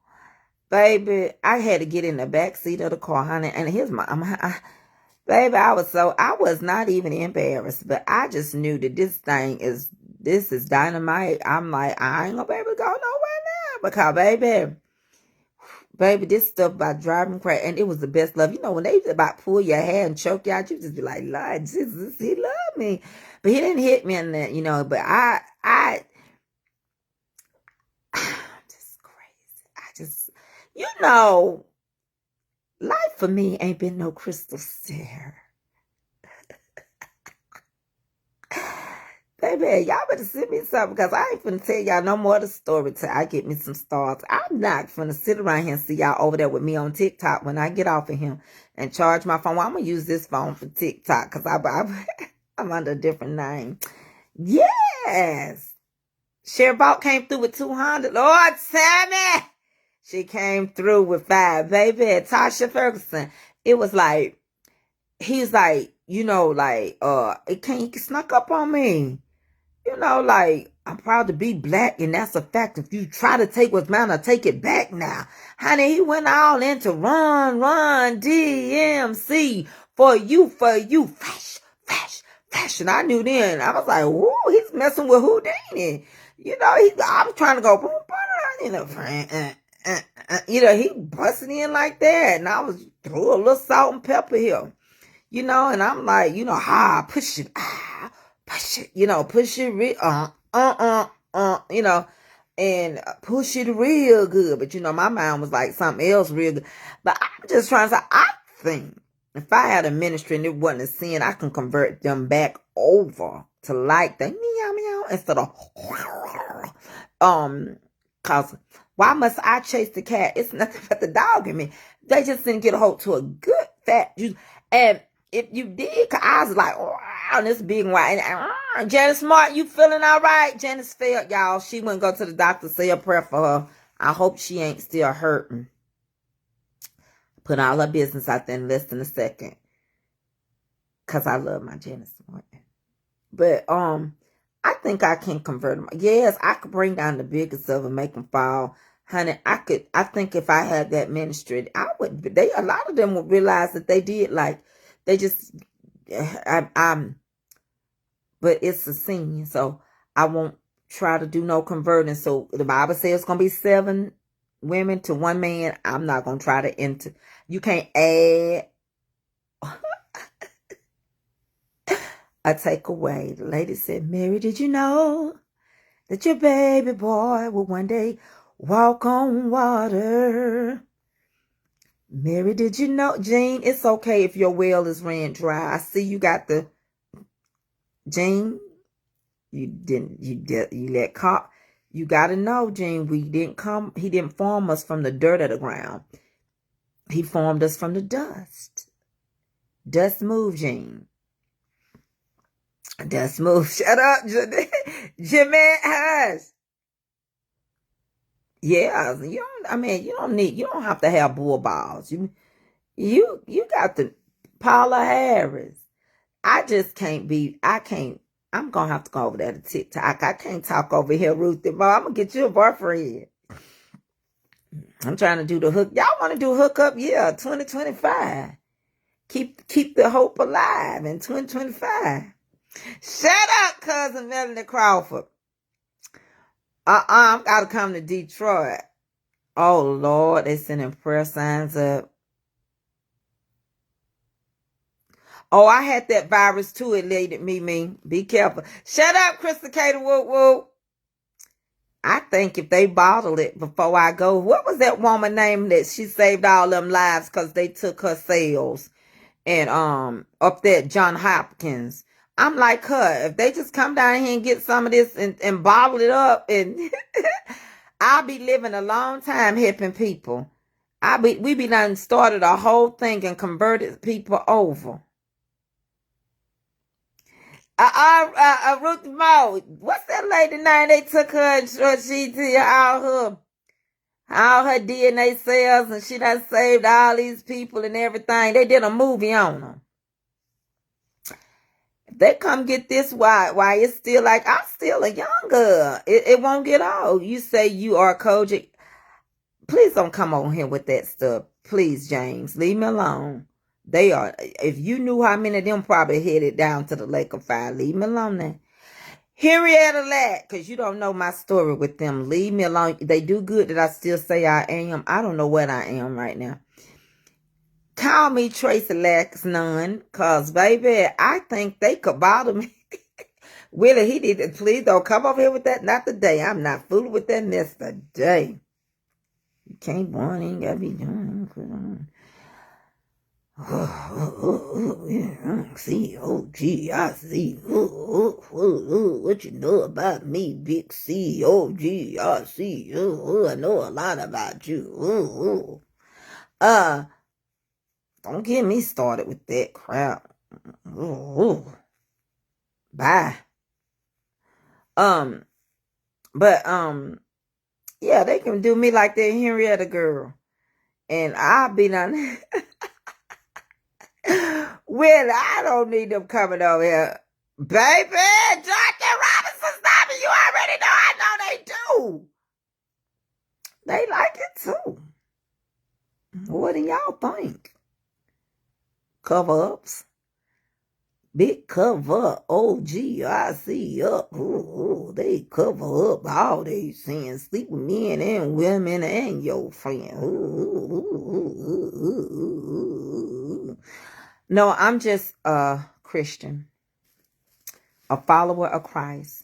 Baby, I had to get in the back seat of the car, honey, and here's baby, I was not even embarrassed, but I just knew that this is dynamite. I'm like, I ain't gonna be able to go nowhere now, because baby, this stuff about driving crack, and it was the best love. When they about pull your hair and choke you out, you just be like, Lord Jesus, he loved me. But he didn't hit me in that, but I just crazy. Life for me ain't been no crystal stair. Baby, y'all better send me something because I ain't finna tell y'all no more of the story till I get me some stars. I'm not finna sit around here and see y'all over there with me on TikTok when I get off of him and charge my phone. Well, I'm gonna use this phone for TikTok because I'm under a different name. Yes. Shervault came through with 200. Lord, Sammy. She came through with 5. Baby, Tasha Ferguson. It was like, he's like, you know, like, he snuck up on me. You know, like, I'm proud to be black, and that's a fact. If you try to take what's mine, I'll take it back now. Honey, he went all into run, DMC, for you, fashion. I knew then. I was like, whoa, he's messing with Houdini. You know, I'm trying to go, boom, you know, you know, he busted in like that, and I was threw a little salt and pepper here. You know, and I'm like, you know, push it, you know, push it you know, and push it real good. But, you know, my mind was like something else real good. But I'm just trying to say, I think if I had a ministry and it wasn't a sin, I can convert them back over to like the meow meow instead of, cause why must I chase the cat? It's nothing but the dog in me. They just didn't get a hold to a good fat juice. And if you did, cause I was like, wow, this big white. Janice Smart, you feeling all right? Janice failed, y'all. She wouldn't go to the doctor, say a prayer for her. I hope she ain't still hurting. Put all her business out there in less than a second. Cause I love my Janice Smart. But, I think I can convert them. Yes, I could bring down the biggest of them, make them fall. Honey, I think if I had that ministry, I would, a lot of them would realize that they did like, they just, but it's a sin, so I won't try to do no converting. So the Bible says it's going to be 7 women to 1 man. I'm not going to try to enter. You can't add a take away. The lady said, Mary, did you know that your baby boy will one day walk on water? Mary, did you know? Jean, it's okay if your well is ran dry. I see you got the, Jean, you let cop. You got to know, Jean, he didn't form us from the dirt of the ground. He formed us from the dust. Dust move, Jean. Dust move. Shut up, Jimmy. Hush. Yeah, you don't have to have bull balls. You got the Paula Harris. I'm gonna have to go over there to TikTok. I can't talk over here, Ruthie. But I'm gonna get you a boyfriend. I'm trying to do the hook. Y'all want to do hookup? Yeah, 2025. Keep the hope alive in 2025. Shut up, cousin Melanie Crawford. I've got to come to Detroit. Oh, Lord, they sending prayer signs up. Oh, I had that virus too. It laid me. Be careful. Shut up, Krista Kater. Whoop, whoop. I think if they bottle it before I go, what was that woman name that she saved all them lives because they took her cells and up there at John Hopkins? I'm like her. If they just come down here and get some of this and bottle it up, and I'll be living a long time helping people. We be done started a whole thing and converted people over. Ruth Moe, what's that lady name? They took her and she did all her DNA cells, and she done saved all these people and everything. They did a movie on them. If they come get this, why it's still like, I'm still a young girl. It won't get old. You say you are Kojic. Please don't come on here with that stuff. Please, James, leave me alone. They are, if you knew how many of them probably headed down to the lake of fire, leave me alone now. Henrietta Lack, because you don't know my story with them. Leave me alone. They do good that I still say I am. I don't know what I am right now. Call me Tracy Lack's nun, because, baby, I think they could bother me. Willie, he did it. Please don't come over here with that. Not today. I'm not fooling with that mess today. You can't want, ain't got to be doing. C-O-G-I-C. What you know about me, big C-O-G-I-C? I know a lot about you. Don't get me started with that crap. Bye. But yeah, they can do me like that Henrietta girl. And I'll be done. Well, I don't need them coming over here. Baby, Jackie Robinson, stop it. You already know I know they do. They like it too. What do y'all think? Cover-ups. Big cover, O-G-I-C up. Ooh, they cover up all they sins. Sleep with men and women and your friend. No, I'm just a Christian, a follower of Christ.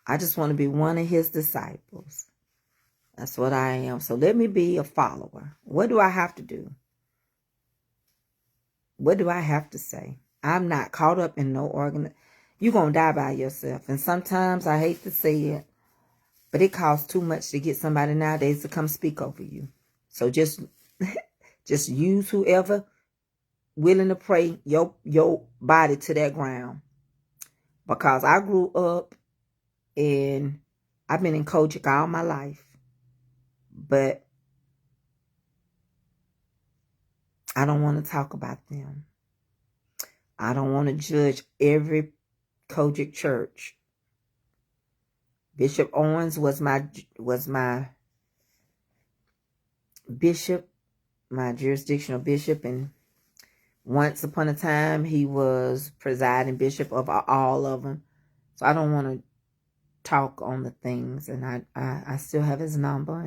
I just want to be one of his disciples. That's what I am. So let me be a follower. What do I have to do? What do I have to say? I'm not caught up in no organization. You're going to die by yourself. And sometimes, I hate to say it, but it costs too much to get somebody nowadays to come speak over you. So just use whoever willing to pray your body to that ground. Because I grew up and I've been in Kojic all my life. But I don't want to talk about them. I don't want to judge every Kojic church. Bishop Owens was my bishop, my jurisdictional bishop, and once upon a time he was presiding bishop of all of them. So I don't want to talk on the things, and I still have his number,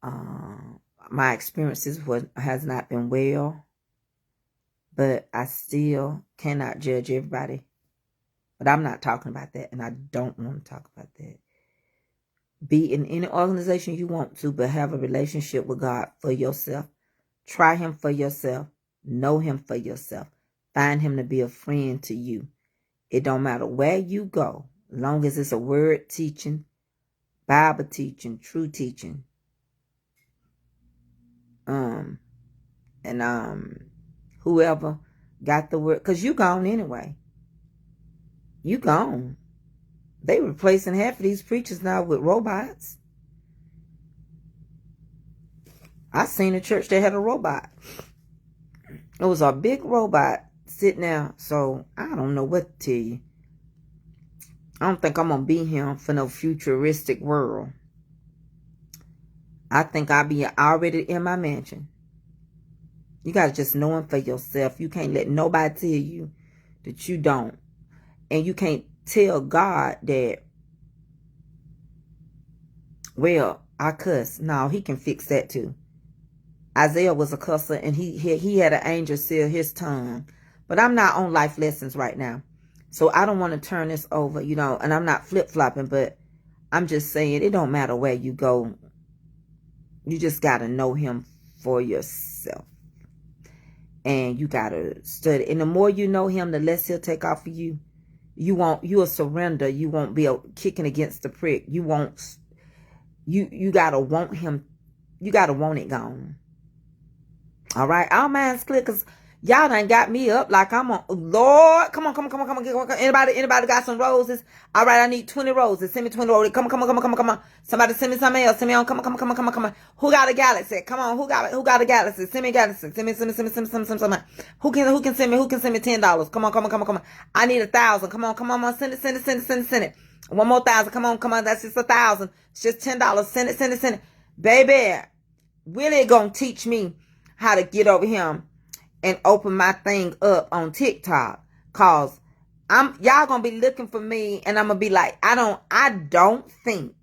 and my experiences has not been well. But I still cannot judge everybody. But I'm not talking about that, and I don't want to talk about that. Be in any organization you want to, but have a relationship with God for yourself. Try him for yourself. Know him for yourself. Find him to be a friend to you. It don't matter where you go, as long as it's a word teaching, Bible teaching, true teaching. Whoever got the word, because you gone anyway. You gone. They replacing half of these preachers now with robots. I seen a church that had a robot. It was a big robot sitting there. So I don't know what to tell you. I don't think I'm going to be here for no futuristic world. I think I'll be already in my mansion. You got to just know him for yourself. You can't let nobody tell you that you don't. And you can't tell God that, well, I cuss. No, he can fix that too. Isaiah was a cusser, and he had an angel seal his tongue. But I'm not on life lessons right now. So I don't want to turn this over, and I'm not flip-flopping, but I'm just saying it don't matter where you go. You just got to know him for yourself. And you got to study. And the more you know him, the less he'll take off of you. You'll surrender. You won't be kicking against the prick. You won't. You got to want him. You got to want it gone. All right. All mine's clear, because y'all done got me up like I'm on. Lord, come on. Anybody got some roses? All right, I need 20 roses. Send me 20 roses. Come on. Somebody send me something else. Send me on. Come on. Who got a galaxy? Come on. Who got a galaxy? Send me a galaxy. Send me. Who can send me? Who can send me $10? Come on. I need 1,000. Come on. Send it. One more 1,000. Come on. That's just 1,000. It's just $10. Send it. Baby, Willie gonna teach me how to get over him and open my thing up on TikTok, cause y'all gonna be looking for me, and I'm gonna be like, I don't think,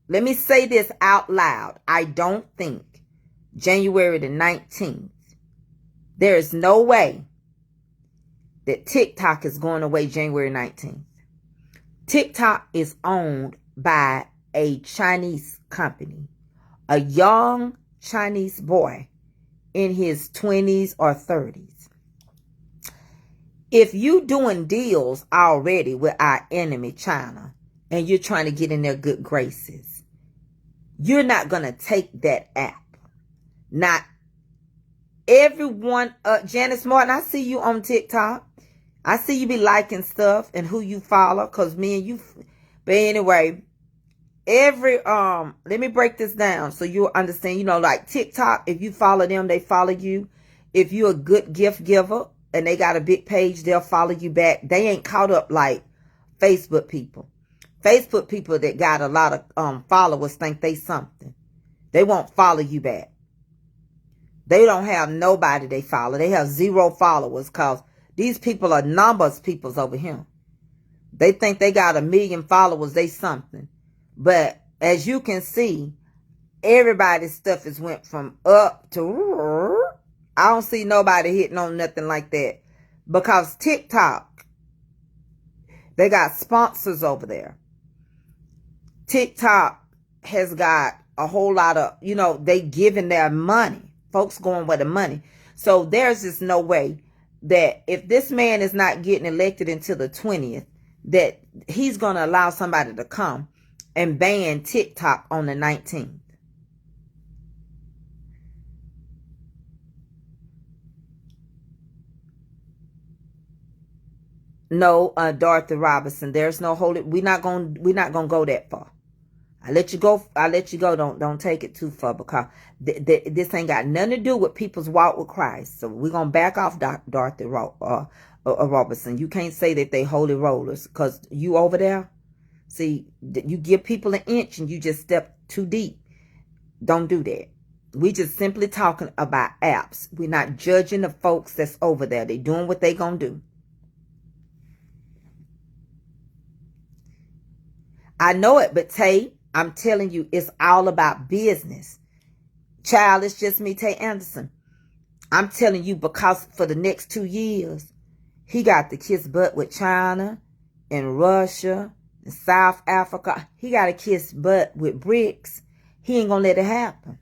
let me say this out loud, I don't think January the 19th, there is no way that TikTok is going away January 19th. TikTok is owned by a Chinese company. A young Chinese boy in his 20s or 30s. If you doing deals already with our enemy, China, and you're trying to get in their good graces, you're not going to take that app. Not everyone. Janice Martin, I see you on TikTok. I see you be liking stuff and who you follow, because me and you. But anyway, let me break this down so you'll understand. You know, like TikTok, if you follow them, they follow you. If you're a good gift giver and they got a big page, they'll follow you back. They ain't caught up like Facebook people. Facebook people that got a lot of followers think they something. They won't follow you back. They don't have nobody they follow. They have 0 followers, because these people are numbers peoples over here. They think they got 1 million followers. They something. But as you can see, everybody's stuff has went from up to... I don't see nobody hitting on nothing like that. Because TikTok, they got sponsors over there. TikTok has got a whole lot of, you know, they giving their money. Folks going with the money. So there's just no way that if this man is not getting elected until the 20th, that he's going to allow somebody to come and ban TikTok on the 19th. No, Dorothy Robinson, there's no holy. We're not gonna go that far. I let you go. Don't take it too far, because this ain't got nothing to do with people's walk with Christ. So we're gonna back off Dorothy Robinson. You can't say that they holy rollers, because you over there. See, you give people an inch and you just step too deep. Don't do that. We just simply talking about apps. We're not judging the folks that's over there. They doing what they gonna do. I know it, but Tay, I'm telling you, it's all about business. Child, it's just me, Tay Anderson. I'm telling you, because for the next 2 years, he got to kiss butt with China and Russia and South Africa. He got to kiss butt with BRICS. He ain't going to let it happen.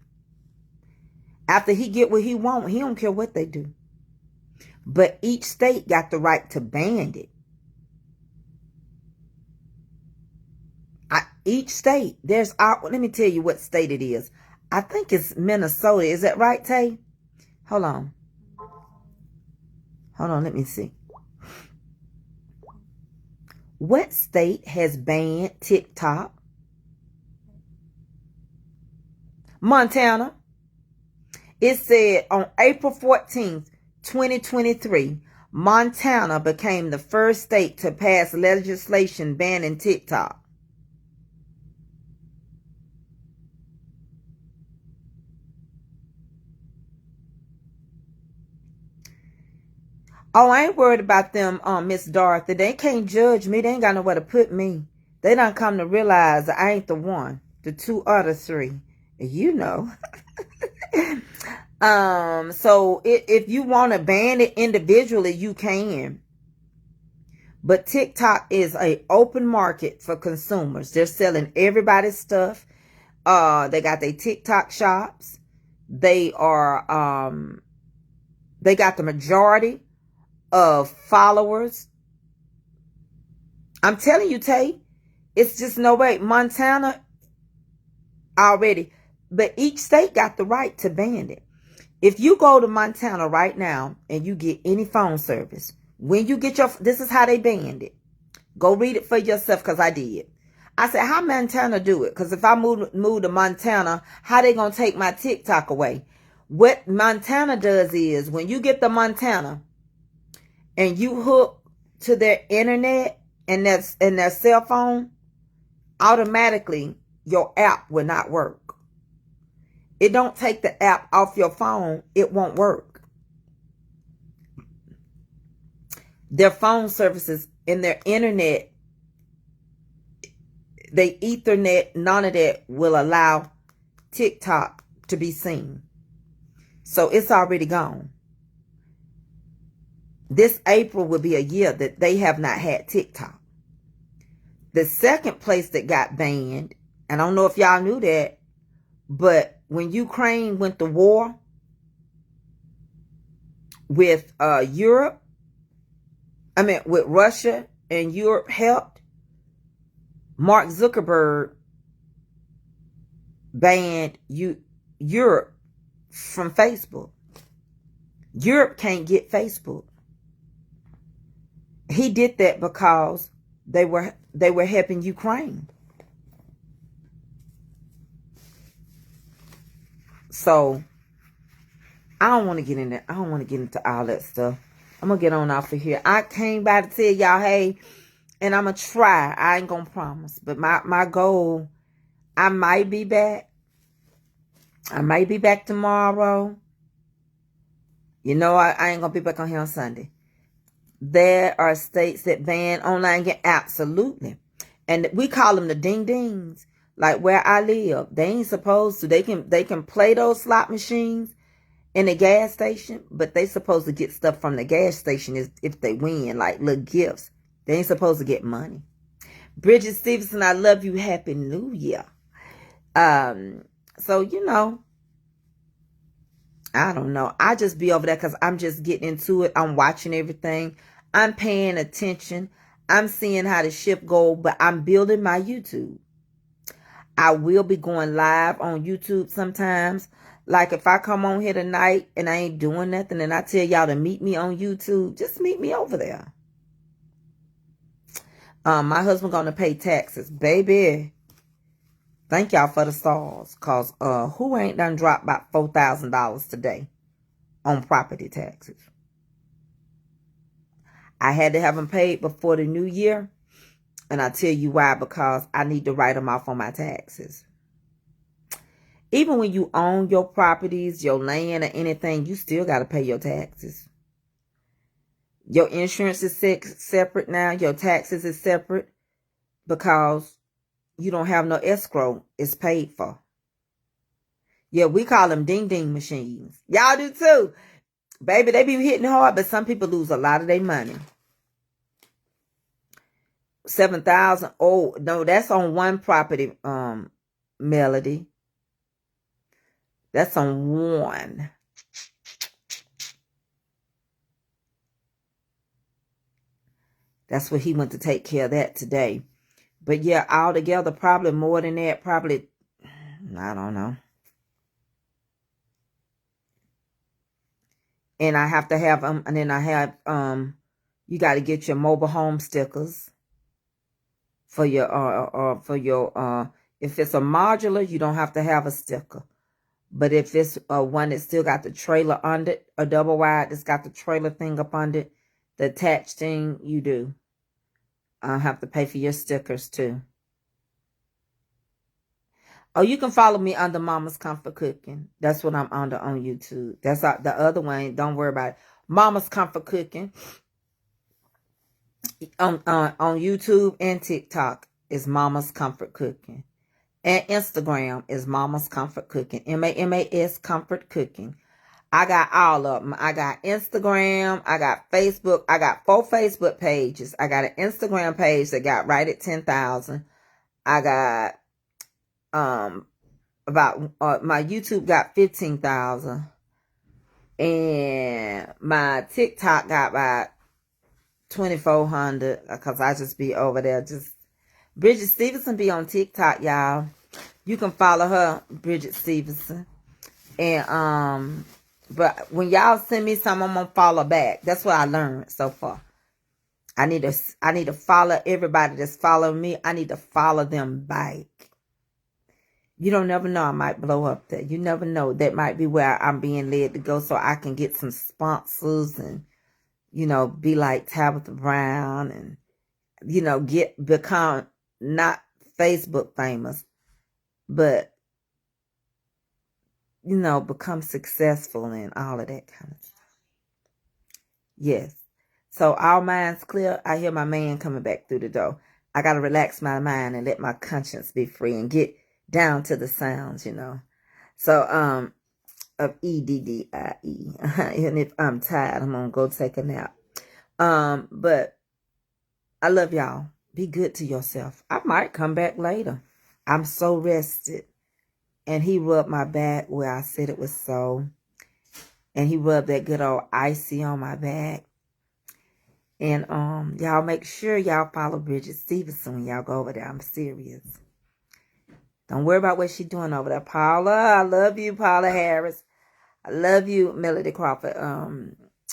After he get what he want, he don't care what they do. But each state got the right to ban it. Each state, let me tell you what state it is. I think it's Minnesota. Is that right, Tay? Hold on, let me see. What state has banned TikTok? Montana. It said on April 14th, 2023, Montana became the first state to pass legislation banning TikTok. Oh, I ain't worried about them, Miss Dorothy. They can't judge me. They ain't got nowhere to put me. They done come to realize that I ain't the one. The 2 other 3. You know. So if you want to ban it individually, you can. But TikTok is a open market for consumers. They're selling everybody's stuff. They got their TikTok shops. They are, they got the majority of followers. I'm telling you, Tay, it's just no way. Montana already, but each state got the right to ban it. If you go to Montana right now and you get any phone service, when you get this is how they banned it. Go read it for yourself, because I did. I said, how Montana do it? Because if I move to Montana, how they gonna take my TikTok away? What Montana does is, when you get the Montana and you hook to their internet and their cell phone, automatically your app will not work. It don't take the app off your phone. It won't work. Their phone services and their internet, they Ethernet, none of that will allow TikTok to be seen. So it's already gone. This April will be a year that they have not had TikTok. The second place that got banned, and I don't know if y'all knew that, but when Ukraine went to war, with Europe, with Russia and Europe helped, Mark Zuckerberg banned Europe from Facebook. Europe can't get Facebook. He did that because they were helping Ukraine. So I don't want to get in there. I don't want to get into all that stuff. I'm gonna get on off of here. I came by to tell y'all, hey, and I'm gonna try. I ain't gonna promise, but my goal, I might be back. I might be back tomorrow. You know, I ain't gonna be back on here on Sunday. There are states that ban online gambling. Absolutely. And we call them the ding dings. Like where I live, they ain't supposed to. They can play those slot machines in the gas station, but they supposed to get stuff from the gas station if they win, like little gifts. They ain't supposed to get money. Bridget Stevenson, I love you. Happy New Year. So, you know, I don't know. I just be over there because I'm just getting into it. I'm watching everything. I'm paying attention. I'm seeing how the ship go, but I'm building my YouTube. I will be going live on YouTube sometimes. Like if I come on here tonight and I ain't doing nothing and I tell y'all to meet me on YouTube, just meet me over there. My husband gonna pay taxes. Baby, thank y'all for the stars. Cause who ain't done dropped about $4,000 today on property taxes? I had to have them paid before the new year. And I tell you why, because I need to write them off on my taxes. Even when you own your properties, your land or anything, you still got to pay your taxes. Your insurance is separate now. Your taxes is separate because you don't have no escrow. It's paid for. Yeah, we call them ding ding machines. Y'all do too. Baby, they be hitting hard, but some people lose a lot of their money. 7,000. Oh, no, that's on one property, Melody. That's on one. That's what he went to take care of that today. But yeah, altogether, probably more than that. Probably, I don't know. And I have to have and then I have you got to get your mobile home stickers for your if it's a modular, you don't have to have a sticker. But if it's one that still got the trailer under it, a double wide that's got the trailer thing up under it, the attached thing, you do. I have to pay for your stickers too. Oh, you can follow me under Mama's Comfort Cooking. That's what I'm under on YouTube. That's the other one. Don't worry about it. Mama's Comfort Cooking on YouTube and TikTok is Mama's Comfort Cooking. And Instagram is Mama's Comfort Cooking. MAMAS Comfort Cooking. I got all of them. I got Instagram. I got Facebook. I got 4 Facebook pages. I got an Instagram page that got right at 10,000. I got about my YouTube got 15,000. And my TikTok got about 2,400 because I just be over there. Just Bridget Stevenson be on TikTok, y'all. You can follow her, Bridget Stevenson. And but when y'all send me something, I'm gonna follow back. That's what I learned so far. I need to follow everybody that's following me. I need to follow them back. You don't never know. I might blow up there. You never know. That might be where I'm being led to go so I can get some sponsors and, you know, be like Tabitha Brown and, you know, become not Facebook famous, but, you know, become successful and all of that kind of stuff. Yes. So all minds clear. I hear my man coming back through the door. I got to relax my mind and let my conscience be free and get down to the sounds, you know. So, of EDDIE. And if I'm tired, I'm going to go take a nap. But I love y'all. Be good to yourself. I might come back later. I'm so rested. And he rubbed my back where I said it was so. And he rubbed that good old icy on my back. And y'all make sure y'all follow Bridget Stevenson when y'all go over there. I'm serious. Don't worry about what she's doing over there. Paula, I love you, Paula Harris. I love you, Melody Crawford.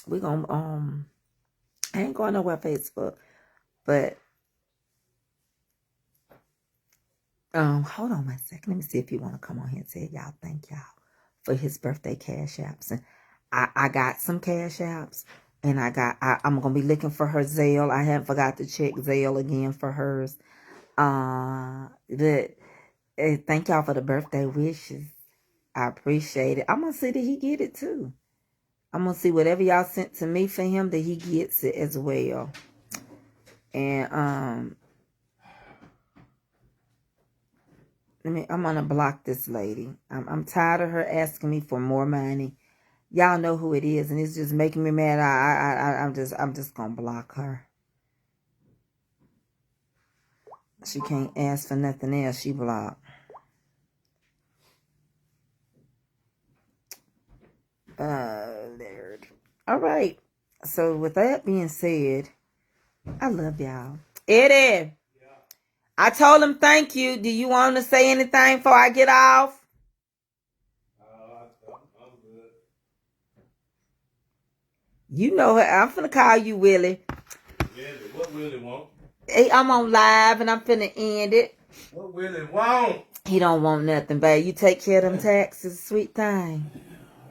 We're gonna I ain't going nowhere Facebook. But hold on one second. Let me see if you want to come on here and say y'all thank y'all for his birthday cash apps. And I got some cash apps. And I'm going to be looking for her Zelle. I haven't forgot to check Zelle again for hers. Thank y'all for the birthday wishes. I appreciate it. I'm going to see that he get it too. I'm going to see whatever y'all sent to me for him, that he gets it as well. And I'm going to block this lady. I'm tired of her asking me for more money. Y'all know who it is, and it's just making me mad. I'm just gonna block her. She can't ask for nothing else. She blocked. Lord. All right. So with that being said, I love y'all. Eddie, I told him thank you. Do you want to say anything before I get off? You know her. I'm finna call you Willie. Willie, what Willie want? Hey, I'm on live and I'm finna end it. What Willie want? He don't want nothing, babe. You take care of them taxes, sweet thing.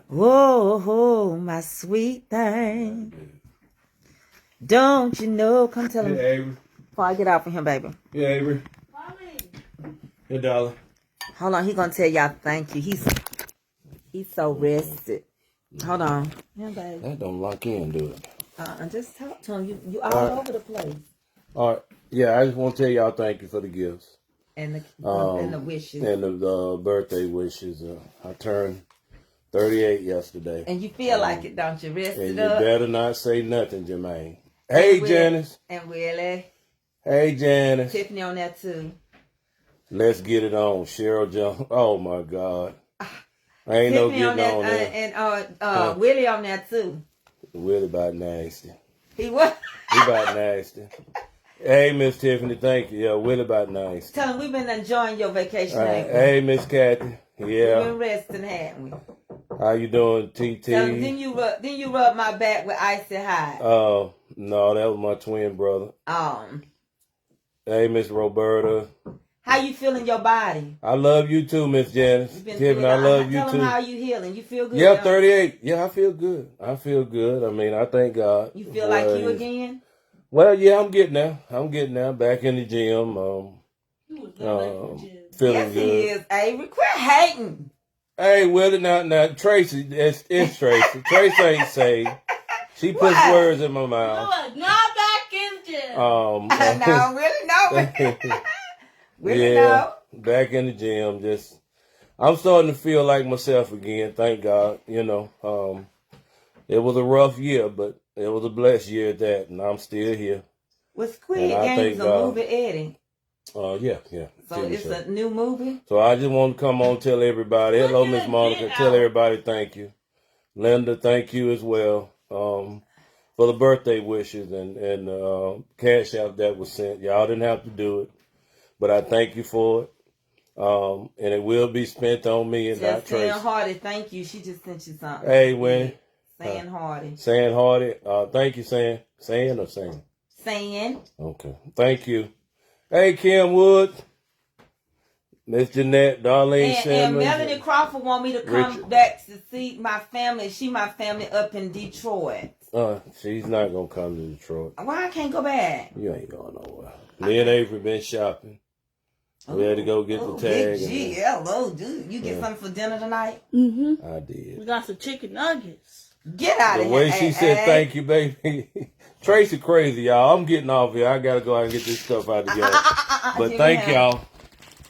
Whoa, my sweet thing. Don't you know? Come tell him. Hey, Avery. Before I get off of him, baby. Yeah, Avery. Hey, darling. Hold on. He gonna tell y'all thank you. He's so rested. Hold on. Yeah, baby. That don't lock in, do it? Just talk to him. You all over the place. All right. Yeah, I just want to tell y'all thank you for the gifts. And the wishes. And the birthday wishes. I turned 38 yesterday. And you feel like it, don't you? Rested and up. You better not say nothing, Jermaine. Hey, Janice. And Willie. Hey, Janice. Tiffany on that too. Let's get it on. Cheryl Jones. Oh, my God. I ain't Tiffany no getting on there. there. And Willie on that too. Willie about nasty. He what? He about nasty. Hey, Miss Tiffany, thank you. Yeah, Willie about nasty. Tell him we've been enjoying your vacation. Hey, Miss Kathy. Yeah. We've been resting, haven't we? How you doing, TT? Tell him, then you rub my back with icy hot. Oh, no, that was my twin brother. Hey, Miss Roberta. How you feeling your body? I love you too, Miss Janice. Tiffany, I love you too. Tell him how you healing. You feel good? Yeah, 38. Yeah, I feel good. I mean, I thank God. You feel like you again? Well, yeah, I'm getting there. Back in the gym. Feeling good. He is. Avery, quit hating. Hey, Willie, now, Tracy, it's Tracy. Tracy ain't saved. She puts words in my mouth. Not back in the gym. No, really, no. Really, yeah, back in the gym. I'm starting to feel like myself again. Thank God. You know, it was a rough year, but it was a blessed year at that, and I'm still here. Was Squid Games a movie, Eddie? Yeah. So it's a new movie? So I just want to come on and tell everybody, hello, Miss Monica. Tell everybody thank you. Linda, thank you as well for the birthday wishes and cash out that was sent. Y'all didn't have to do it, but I thank you for it. And it will be spent on me and not Tracy. Saying Hardy, thank you. She just sent you something. Hey, Winnie. Saying Hardy. Saying Hardy. Thank you, Saying. Saying or saying? Saying. Okay. Thank you. Hey, Kim Woods. Miss Jeanette, Darlene Simmons. And Melody Crawford want me to come back to see my family. She my family up in Detroit. She's not going to come to Detroit. Why I can't go back? You ain't going nowhere. Me and Avery been shopping. We had to go get the tag. Hello, dude. You get something for dinner tonight? Mm-hmm. I did. We got some chicken nuggets. Get out of here. The way she said thank you, baby. Tracy crazy, y'all. I'm getting off here. I got to go out and get this stuff out together. But thank y'all.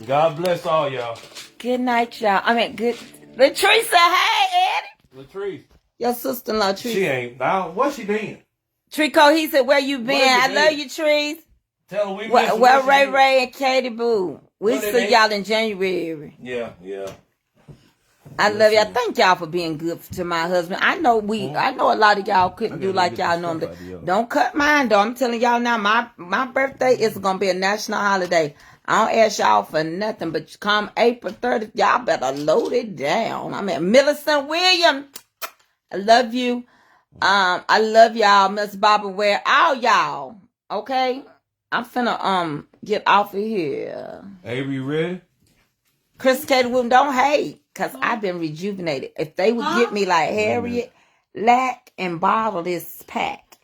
God bless all y'all. Good night, y'all. Good. Latrice, hey, Eddie. Latrice. Your sister-in-law, Treese. She ain't. Now, what's she been? Trico, he said, where you been? I love you, Treese. Tell her we Well, Ray and Katie Boo. We see y'all in January. Yeah. I love y'all. Thank y'all for being good to my husband. I know a lot of y'all couldn't do like y'all normally. Don't cut mine though. I'm telling y'all now, my birthday is gonna be a national holiday. I don't ask y'all for nothing, but come April 30th, y'all better load it down. I'm at Millicent Williams. I love you. I love y'all, Miss Bobby Ware. All y'all. Okay? I'm finna get off of here. Avery, you ready? Chris Katie Wood, don't hate, because I've been rejuvenated. If they would get me like Harriet Lack and bottle this pack,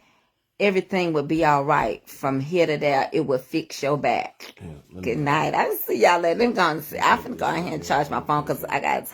everything would be all right. From here to there, it would fix your back. Good night. I see y'all later. I'm finna go ahead and charge my phone because I got